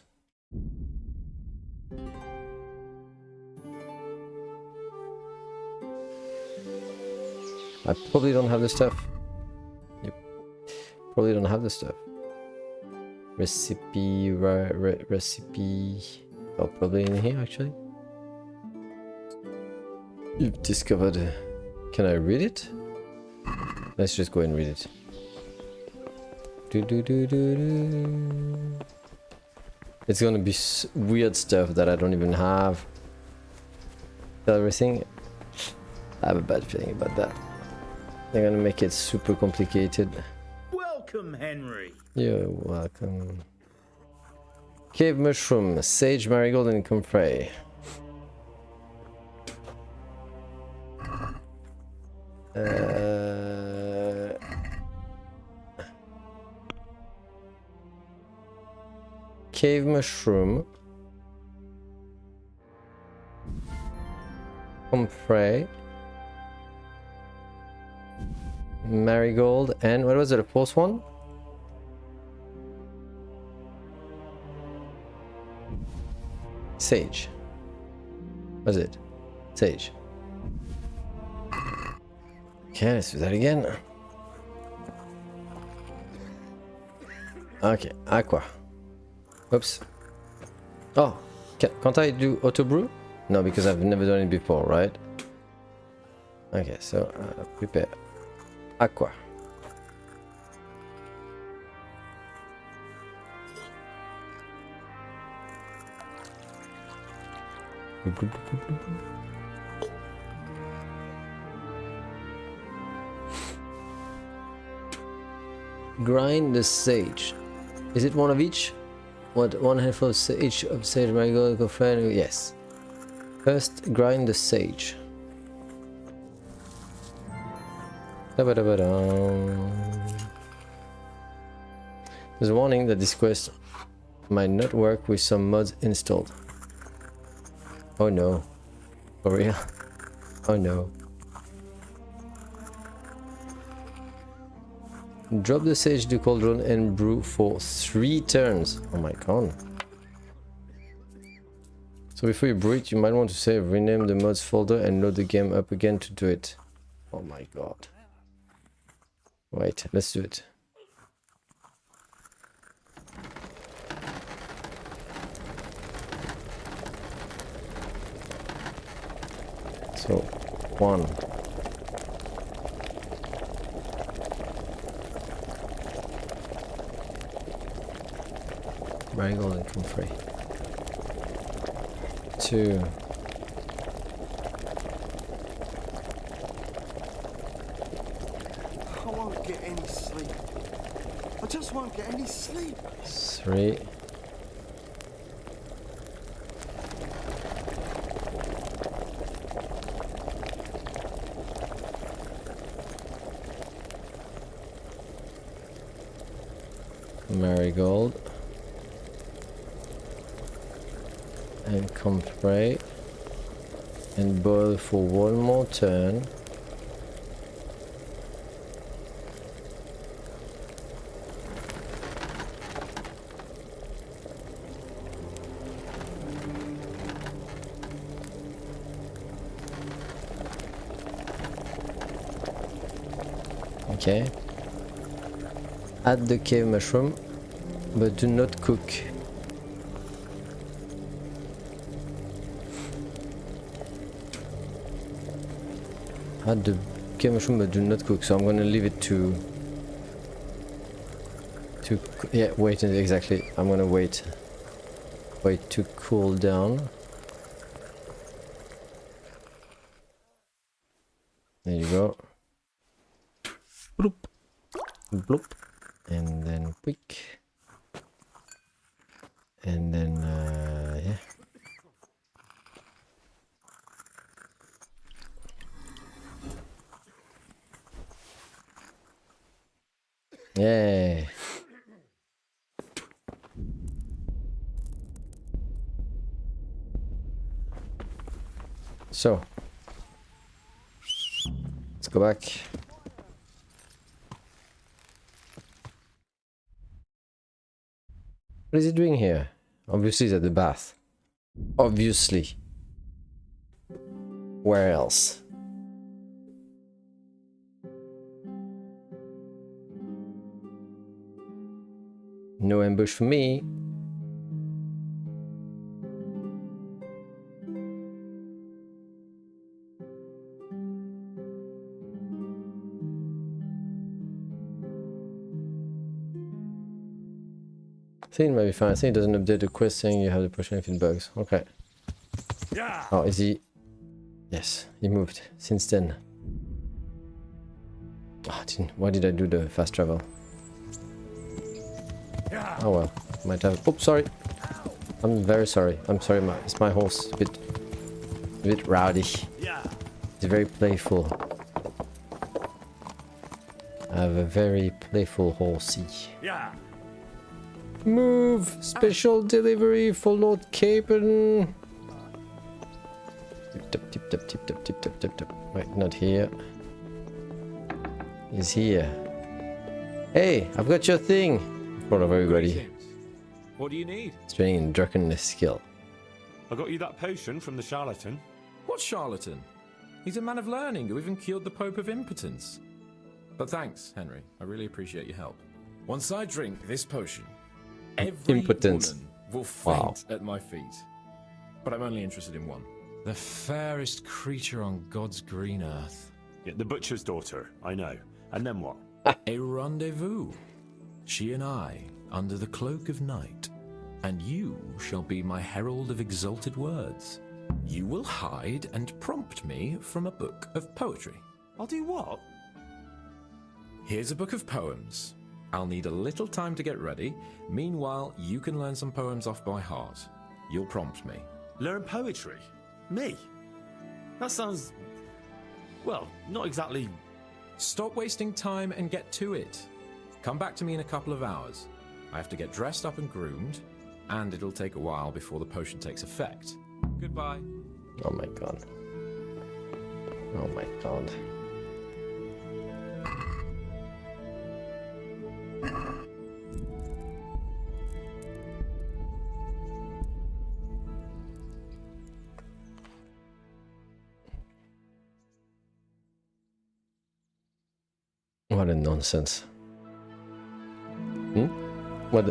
I probably don't have the stuff. Yep. Probably don't have the stuff. Recipe, recipe. Oh, probably in here actually. You've discovered. Can I read it? Let's just go and read it. It's gonna be weird stuff that I don't even have. Everything. I have a bad feeling about that. They're gonna make it super complicated. Welcome, Henry. You're welcome. Cave mushroom, sage, marigold, and comfrey. Cave mushroom, comfrey, marigold, and what was it? The fourth one? Sage. Was it? Sage. Okay, let's do that again. Okay, aqua. Oops. Oh, can't I do auto brew? No, because I've never done it before, right? Okay, so prepare aqua. Grind the sage. Is it one of each? What, one handful of each of sage, marigold, comfrey? Yes. First, grind the sage. There's a warning that this quest might not work with some mods installed. Oh no. For real? Oh no. Drop the sage to cauldron and brew for 3 turns. Oh my god. So before you brew it, you might want to save, rename the mods folder and load the game up again to do it. Oh my god. Wait, let's do it. So, 1. Marigold and comfrey. 2. I won't get any sleep. I just won't get any sleep. 3. Marigold and comfrey and boil for 1 more turn. Okay. Add the cave mushroom, but do not cook. Add the cave mushroom, but do not cook. So I'm gonna leave it to yeah, wait, exactly. I'm gonna wait to cool down. There you go. Bloop. Bloop. And then quick. And then, yeah. Yeah. So, let's go back. What is he doing here? Obviously he's at the bath. Obviously. Where else? No ambush for me. I think it might be fine. I think it doesn't update the quest saying you have the potion if it bugs. Okay. Yeah. Oh, is he? Yes, he moved since then. Oh, why did I do the fast travel? Oh well, might have. Oops, sorry. I'm very sorry. I'm sorry. It's my horse. A bit rowdy. It's very playful. I have a very playful horsey. Yeah. Move! Special delivery for Lord Capon. Tip tap tip tap tip tap tip tap tip tap. Wait, not here. He's here. Hey, I've got your thing. In front of everybody. What do you need? It's training in drunkenness skill. I got you that potion from the charlatan. What charlatan? He's a man of learning who even cured the Pope of impotence. But thanks, Henry. I really appreciate your help. Once I drink this potion, every Impotence. woman will faint at my feet. But I'm only interested in one. The fairest creature on God's green earth. Yeah, the butcher's daughter, I know. And then what? A rendezvous. She and I, under the cloak of night. And you shall be my herald of exalted words. You will hide and prompt me from a book of poetry. I'll do what? Here's a book of poems. I'll need a little time to get ready. Meanwhile, you can learn some poems off by heart. You'll prompt me. Learn poetry? Me? That sounds... well, not exactly... Stop wasting time and get to it. Come back to me in a couple of hours. I have to get dressed up and groomed, and it'll take a while before the potion takes effect. Goodbye. Oh my god. Oh my god. What a nonsense. What?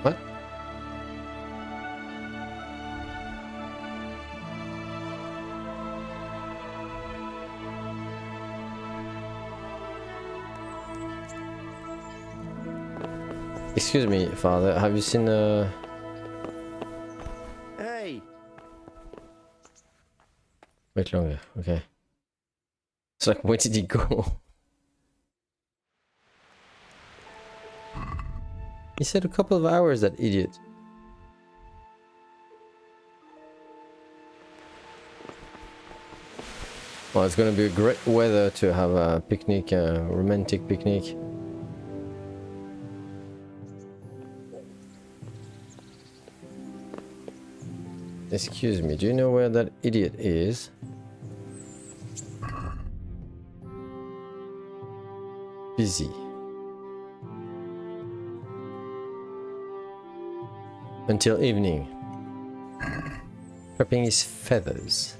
What? Excuse me, Father. Have you seen Hey! Wait longer. Okay. It's like, where did he go? He said a couple of hours, that idiot. Well, it's gonna be great weather to have a picnic, a romantic picnic. Excuse me, do you know where that idiot is? Busy. Until evening. Prepping his feathers.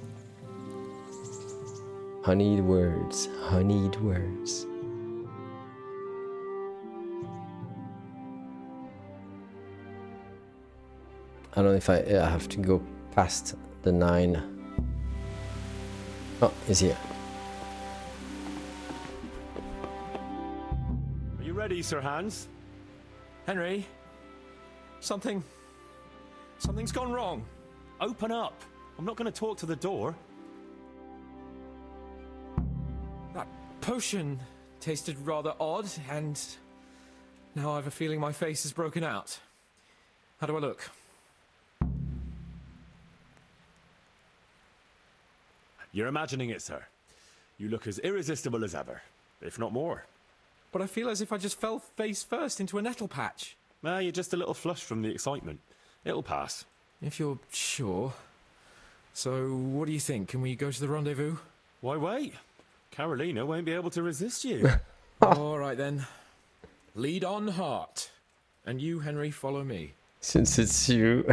Honeyed words. Honeyed words. I don't know if I have to go past the 9. Oh, he's here. Are you ready, Sir Hans? Henry, something's gone wrong. Open up. I'm not going to talk to the door. That potion tasted rather odd, and now I have a feeling my face is broken out. How do I look? You're imagining it, sir. You look as irresistible as ever, if not more. But I feel as if I just fell face first into a nettle patch. Well, you're just a little flushed from the excitement. It'll pass. If you're sure. So, what do you think? Can we go to the rendezvous? Why wait? Carolina won't be able to resist you. All right then. Lead on, Hart. And you, Henry, follow me. Since it's you.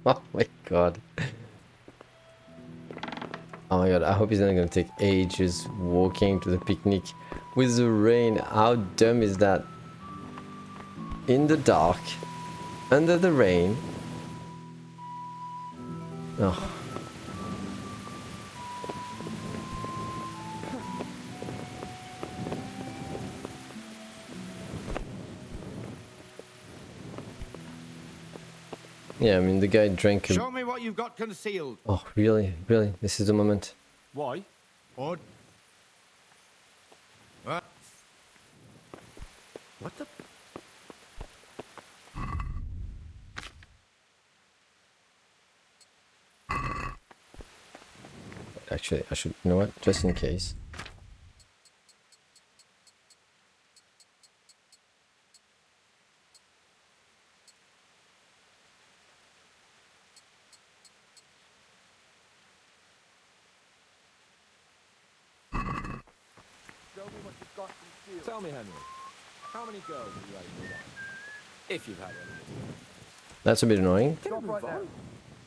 Oh my god. Oh my god, I hope he's not gonna take ages walking to the picnic with the rain. How dumb is that? In the dark, under the rain. Oh. Yeah, I mean, the guy drank a... Show me what you've got concealed. Oh, really? Really? This is the moment? Why? What? What the... Actually, I should... You know what? Just in case. Tell me, Henry, how many girls have you had in your life? If you've had any. That's a bit annoying. Right now.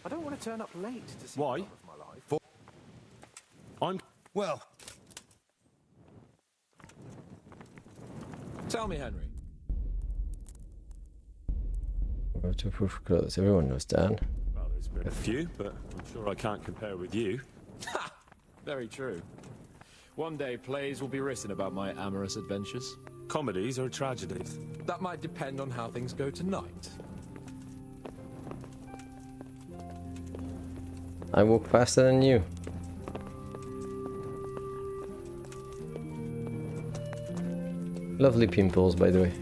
I don't want to turn up late to see Why? part of my life. I'm... Well... Tell me, Henry. Waterproof clothes. Everyone knows that. Well, there's been a few, but I'm sure I can't compare with you. Ha! Very true. One day plays will be written about my amorous adventures. Comedies or tragedies? That might depend on how things go tonight. I walk faster than you. Lovely pimples, by the way.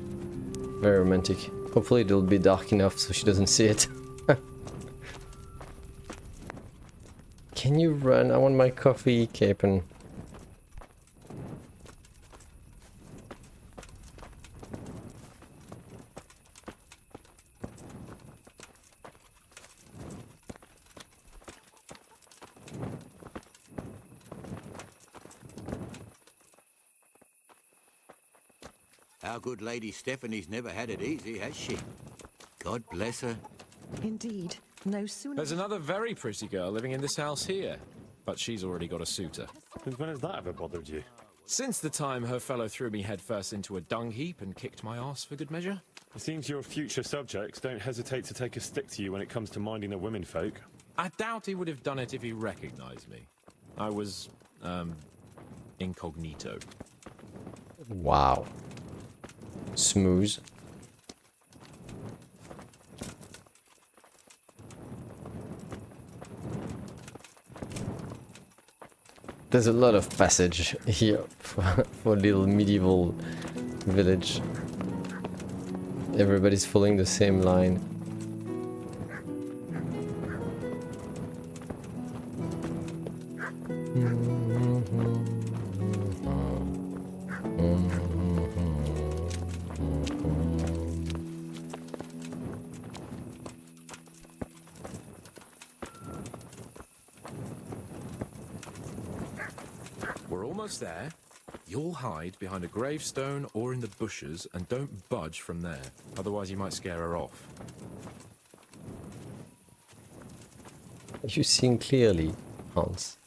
Very romantic. Hopefully it'll be dark enough so she doesn't see it. Can you run? I want my coffee, Capon. Our good Lady Stephanie's never had it easy, has she? God bless her. Indeed. No sooner... There's another very pretty girl living in this house here, but she's already got a suitor. Since when has that ever bothered you? Since the time her fellow threw me headfirst into a dung heap and kicked my arse for good measure. It seems your future subjects don't hesitate to take a stick to you when it comes to minding the women folk. I doubt he would have done it if he recognized me. I was, incognito. Wow. Smooth. There's a lot of passage here for a little medieval village. Everybody's following the same line. We're almost there. You'll hide behind a gravestone or in the bushes and don't budge from there. Otherwise you might scare her off. Are you seeing clearly, Hans?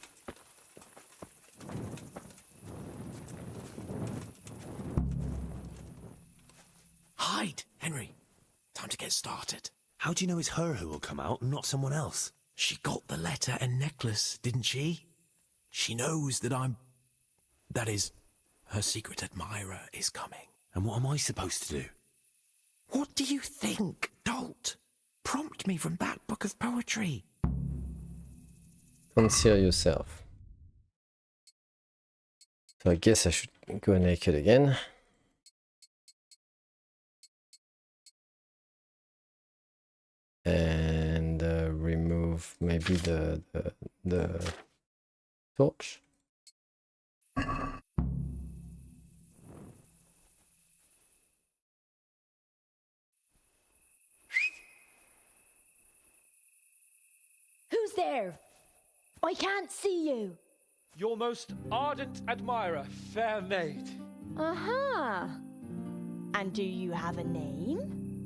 Hide, Henry. Time to get started. How do you know it's her who will come out and not someone else? She got the letter and necklace, didn't she? She knows that that is, her secret admirer is coming. And what am I supposed to do? What do you think, dolt? Prompt me from that book of poetry. Conceal yourself. So I guess I should go naked again. And remove maybe the torch. Who's there? I can't see you. Your most ardent admirer, fair maid. Uh-huh. And do you have a name?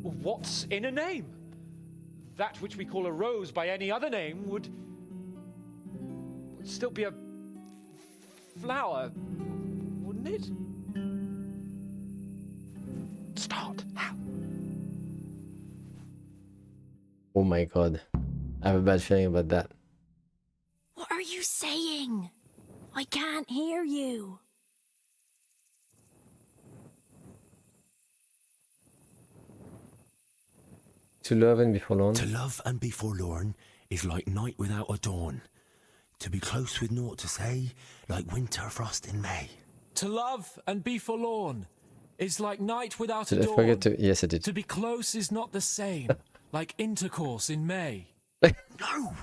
What's in a name? That which we call a rose by any other name would still be a flower, wouldn't it? Start. How? Oh my god. I have a bad feeling about that. What are you saying? I can't hear you. To love and be forlorn. To love and be forlorn is like night without a dawn. To be close with naught to say, like winter frost in May. To love and be forlorn is like night without Did a I dawn. forget to? Yes, I did. To be close is not the same, like intercourse in May. No!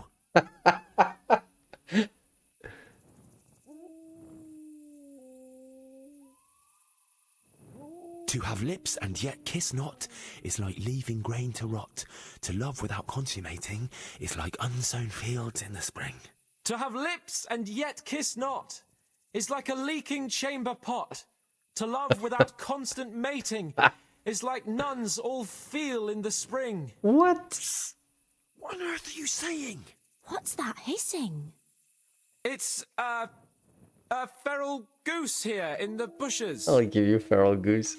To have lips and yet kiss not is like leaving grain to rot. To love without consummating is like unsown fields in the spring. To have lips and yet kiss not is like a leaking chamber pot. To love without constant mating is like nuns all feel in the spring. What? What on earth are you saying? What's that hissing? It's a feral goose here in the bushes. I'll give you feral goose.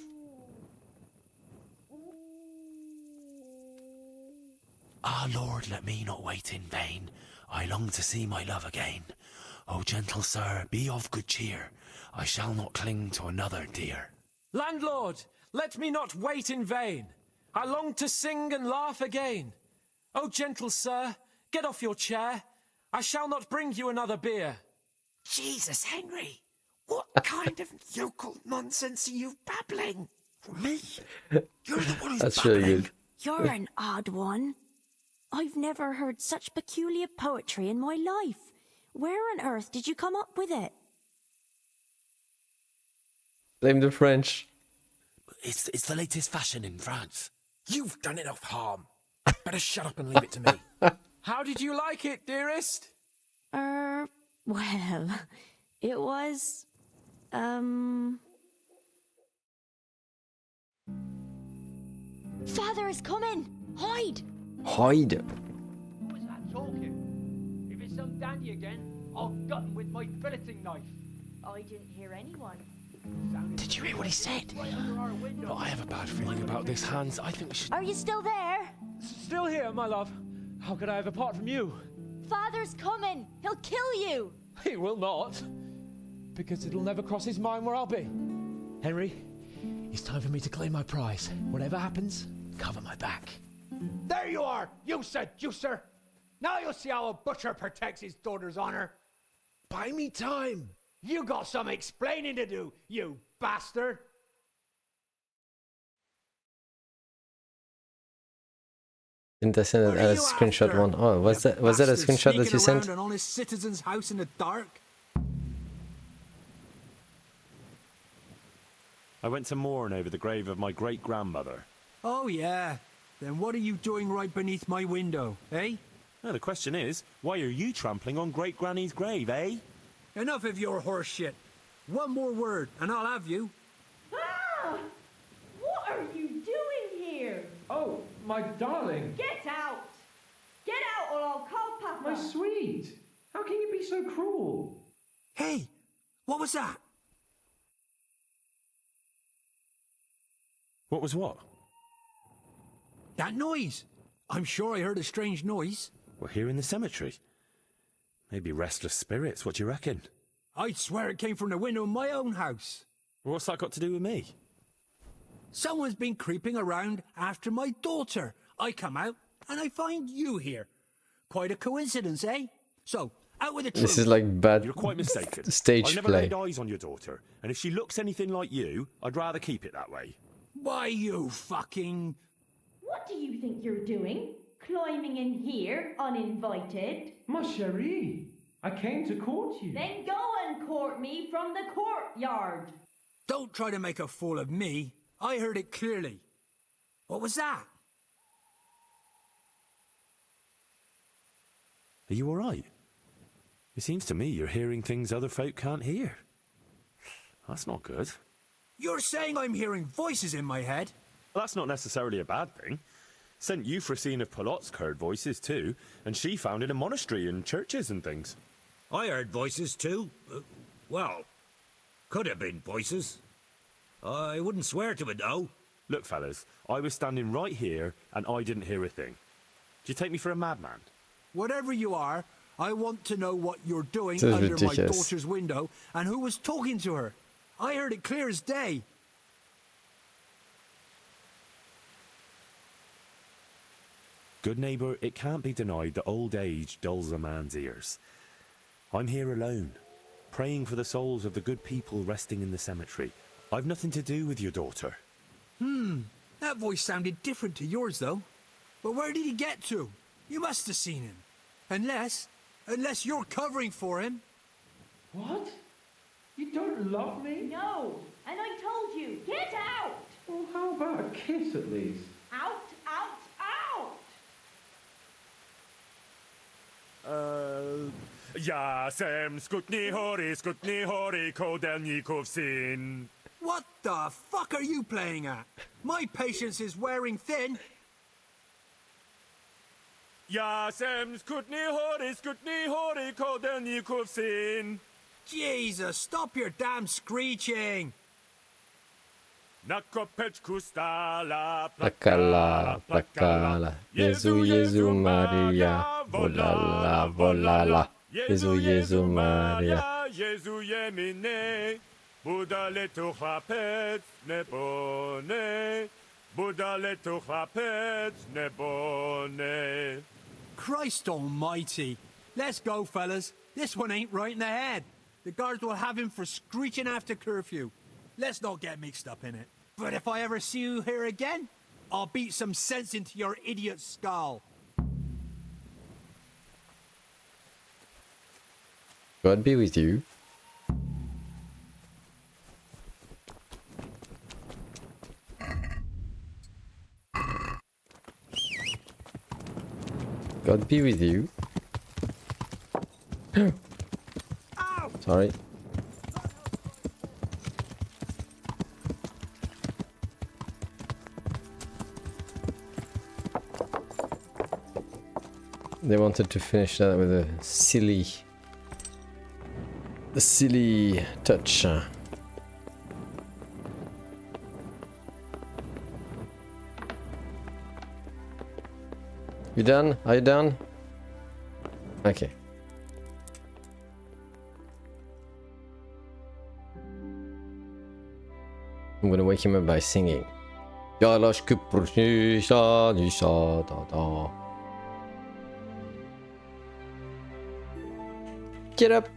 Ah, Lord, let me not wait in vain. I long to see my love again. O gentle sir, be of good cheer. I shall not cling to another dear. Landlord, let me not wait in vain. I long to sing and laugh again. Oh, gentle sir, get off your chair. I shall not bring you another beer. Jesus, Henry, what kind of yokel nonsense are you babbling? Me? You're the one who's That's babbling. really good. You're an odd one. I've never heard such peculiar poetry in my life. Where on earth did you come up with it? Blame the French. It's the latest fashion in France. You've done enough harm. Better shut up and leave it to me. How did you like it, dearest? Well, it was, Father is coming! Hide! Hide. Who was that talking? If it's some dandy again, I'll gut him with my filleting knife. I didn't hear anyone. Did you hear what he said? But I have a bad feeling about this, Hans. I think we should... Are you still there? Still here, my love. How could I have apart from you? Father's coming! He'll kill you! He will not. Because it'll never cross his mind where I'll be. Henry, it's time for me to claim my prize. Whatever happens, cover my back. There you are, you seducer! Now you'll see how a butcher protects his daughter's honor. Buy me time. You got some explaining to do, you bastard! Didn't I send a screenshot one? Oh, was that a screenshot that you sent? An honest citizen's house in the dark? I went to mourn over the grave of my great-grandmother. Oh, yeah. Then what are you doing right beneath my window, eh? Now, the question is, why are you trampling on great-granny's grave, eh? Enough of your horse shit. One more word, and I'll have you. Ah! What are you doing here? Oh, my darling. Get out! Get out or I'll call Papa! My sweet. How can you be so cruel? Hey, What was that? What was what? That noise. I'm sure I heard a strange noise. We're here in the cemetery. Maybe restless spirits, what do you reckon? I'd swear it came from the window of my own house. What's that got to do with me? Someone's been creeping around after my daughter. I come out and I find you here. Quite a coincidence, eh? So, out with the truth. This is like bad You're quite mistaken. stage I've never play. laid eyes on your daughter, and if she looks anything like you, I'd rather keep it that way. Why, you fucking... What do you think you're doing? Climbing in here uninvited? Ma chérie, I came to court you. Then go and court me from the courtyard. Don't try to make a fool of me. I heard it clearly. What was that? Are you all right? It seems to me you're hearing things other folk can't hear. That's not good. You're saying I'm hearing voices in my head? Well, that's not necessarily a bad thing. St. Euphrosyne of Polotsk heard voices too, and she founded a monastery and churches and things. I heard voices too. Well, could have been voices. I wouldn't swear to it though. Look, fellas, I was standing right here and I didn't hear a thing. Do you take me for a madman? Whatever you are, I want to know what you're doing This is under my ridiculous. daughter's window and who was talking to her. I heard it clear as day. Good neighbour, it can't be denied that old age dulls a man's ears. I'm here alone, praying for the souls of the good people resting in the cemetery. I've nothing to do with your daughter. That voice sounded different to yours though. But where did he get to? You must have seen him. Unless you're covering for him. What? You don't love me? No, and I told you, get out! Well, how about a kiss at least? Out, out, out! Yasem skutni hori kodelnikov sin. What the fuck are you playing at? My patience is wearing thin. Yasem skutni hori kodelnikov sin. Jesus, stop your damn screeching. Nakopeczku stala Plakala, plakala. Jezu, Jezu Maria. Volala, volala. Jezu, Jezu Maria. Jezu jemine. Buda letu chlapec nebone. Buda letu chlapec nebone. Christ almighty. Let's go, fellas. This one ain't right in the head. The guards will have him for screeching after curfew. Let's not get mixed up in it. But if I ever see you here again, I'll beat some sense into your idiot skull. God be with you. God be with you. Sorry. They wanted to finish that with a silly touch. You done? Are you done? Okay. I'm gonna wake him up by singing. Get up!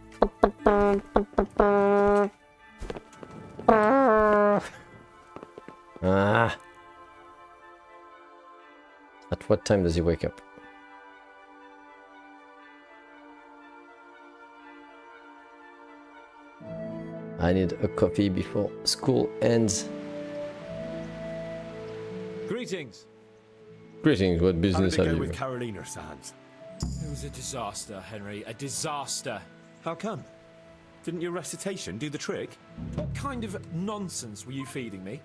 Ah. At what time does he wake up? I need a coffee before school ends. Greetings. Greetings, what business How did have it go you? with Carolina Sands? It was a disaster, Henry. A disaster. How come? Didn't your recitation do the trick? What kind of nonsense were you feeding me?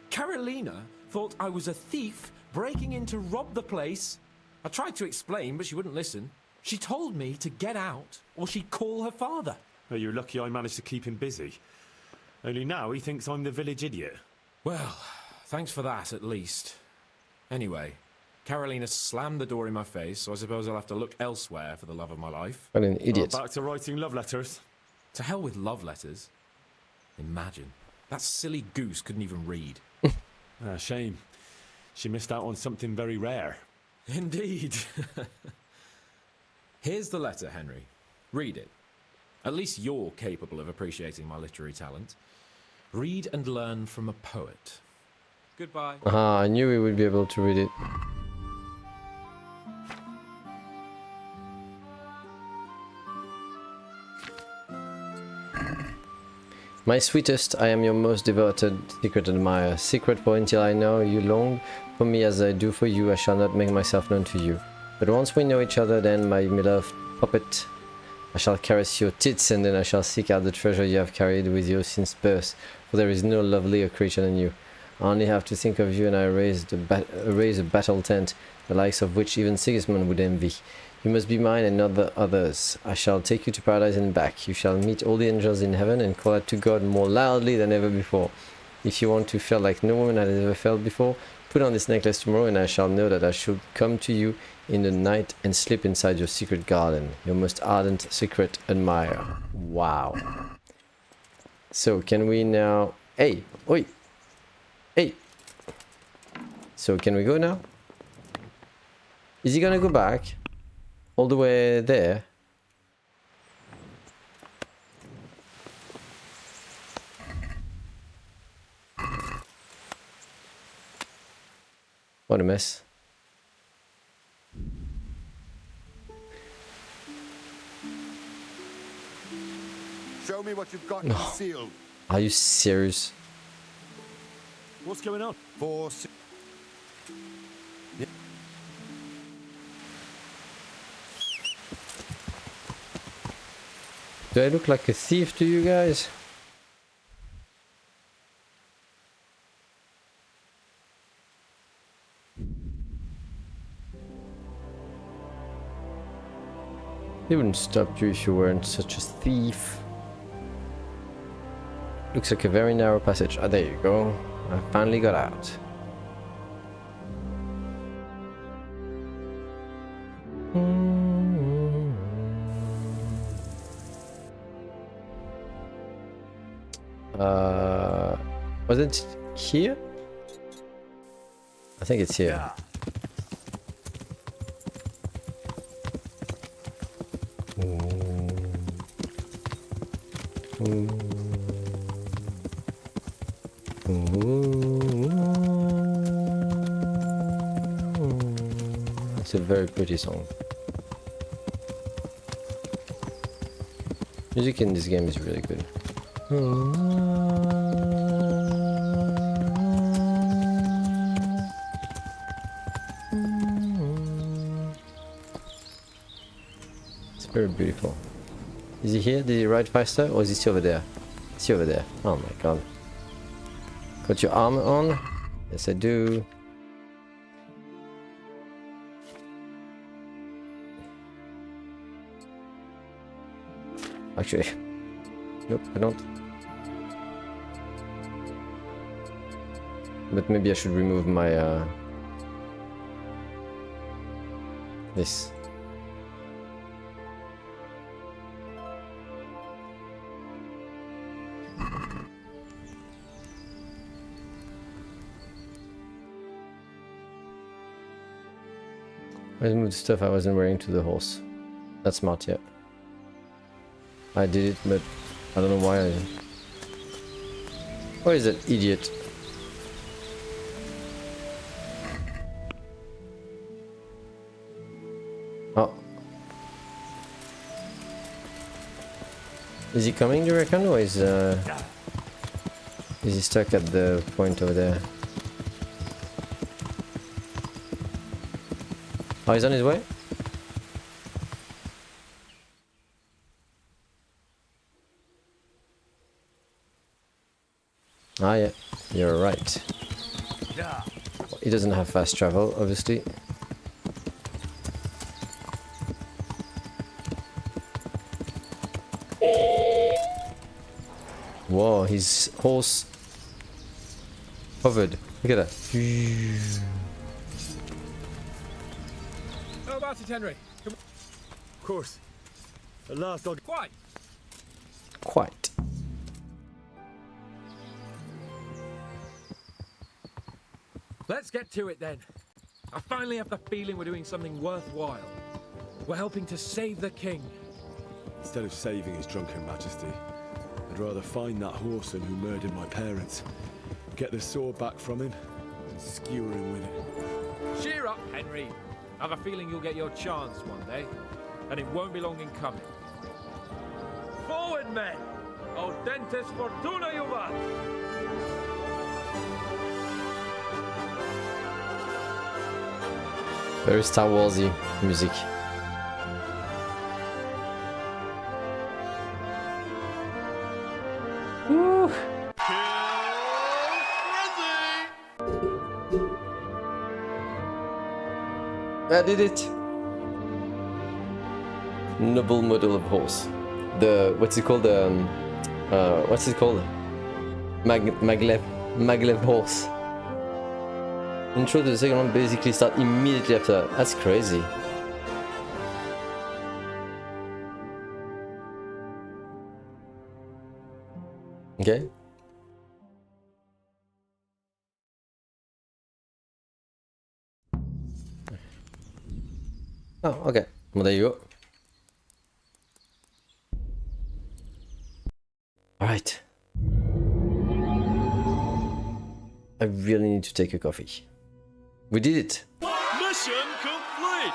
Carolina thought I was a thief breaking in to rob the place. I tried to explain, but she wouldn't listen. She told me to get out or she'd call her father. Oh, you're lucky I managed to keep him busy. Only now he thinks I'm the village idiot. Well, thanks for that, at least. Anyway, Carolina slammed the door in my face, so I suppose I'll have to look elsewhere for the love of my life. What an idiot. Back to writing love letters. To hell with love letters. Imagine. That silly goose couldn't even read. Shame. She missed out on something very rare. Indeed. Here's the letter, Henry. Read it. At least you're capable of appreciating my literary talent. Read and learn from a poet. Goodbye. I knew we would be able to read it. My sweetest, I am your most devoted secret admirer. Secret for until I know you long for me as I do for you, I shall not make myself known to you. But once we know each other, then, my beloved puppet, I shall caress your tits, and then I shall seek out the treasure you have carried with you since birth, for there is no lovelier creature than you. I only have to think of you, and I raise a battle tent, the likes of which even Sigismund would envy. You must be mine and not the others. I shall take you to paradise and back. You shall meet all the angels in heaven and call out to God more loudly than ever before. If you want to feel like no woman has ever felt before, put on this necklace tomorrow, and I shall know that I should come to you in the night and sleep inside your secret garden. Your most ardent secret admirer. Wow. So can we now... Hey! Oi! Hey! So can we go now? Is he gonna go back? All the way there? What a mess. Show me what you've got concealed. Are you serious? What's going on? Do I look like a thief to you guys? They wouldn't stop you if you weren't such a thief. Looks like a very narrow passage. Ah, there you go. I finally got out. Was it here? I think it's here. It's a very pretty song. Music in this game is really good. It's very beautiful. Is he here? Did he ride faster? Or is he still over there? Is he over there? Oh my god. Got your armor on? Yes, I do. Actually, nope, I don't. But maybe I should remove my, this. I moved the stuff I wasn't wearing to the horse. That's smart, yeah. I did it, but I don't know why I... Where is that idiot? Oh. Is he coming, do you reckon, or is he stuck at the point over there? Oh, he's on his way? Ah, yeah, you're right. He doesn't have fast travel, obviously. Whoa, his horse hovered. Look at that. How about it, Henry? Come on. Of course. At last I'll... Quite. Quite. Let's get to it then. I finally have the feeling we're doing something worthwhile. We're helping to save the king. Instead of saving his drunken majesty, I'd rather find that whoreson who murdered my parents, get the sword back from him, and skewer him with it. Cheer up, Henry. I have a feeling you'll get your chance one day, and it won't be long in coming. Forward, men! Audentes fortuna juvat! Very Star Warsy music. Woo. I did it. Noble model of horse. The what's it called? What's it called? Maglev horse. Intro to the second one basically start immediately after that. That's crazy. Okay. Oh, okay. Well, there you go. Alright. I really need to take a coffee. We did it! Mission complete!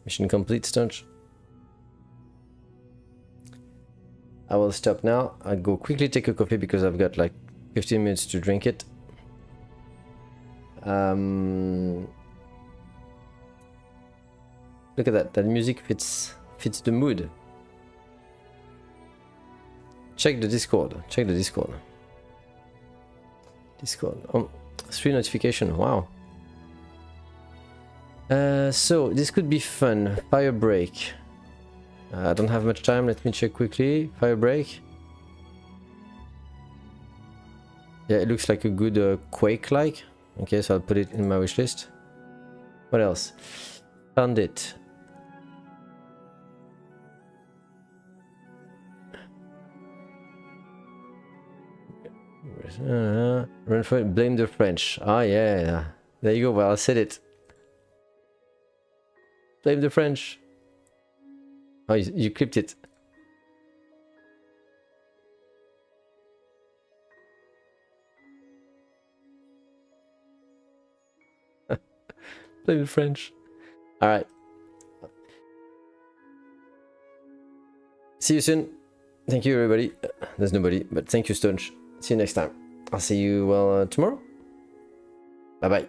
Mission complete, Stunch. I will stop now. I'll go quickly take a coffee because I've got like 15 minutes to drink it. Look at that. That music fits the mood. Check the Discord. Check the Discord. Discord. Oh, 3 notifications. Wow. So this could be fun. Fire break. I don't have much time. Let me check quickly. Fire break. Yeah, it looks like a good Quake-like. Okay, so I'll put it in my wish list. What else? Found it. Run for it. Blame the French. Ah, yeah. There you go. Well, I said it. Blame the French. Oh, you clipped it. Blame the French. Alright. See you soon. Thank you, everybody. There's nobody, but thank you, Stunch. See you next time. I'll see you, well, tomorrow. Bye-bye.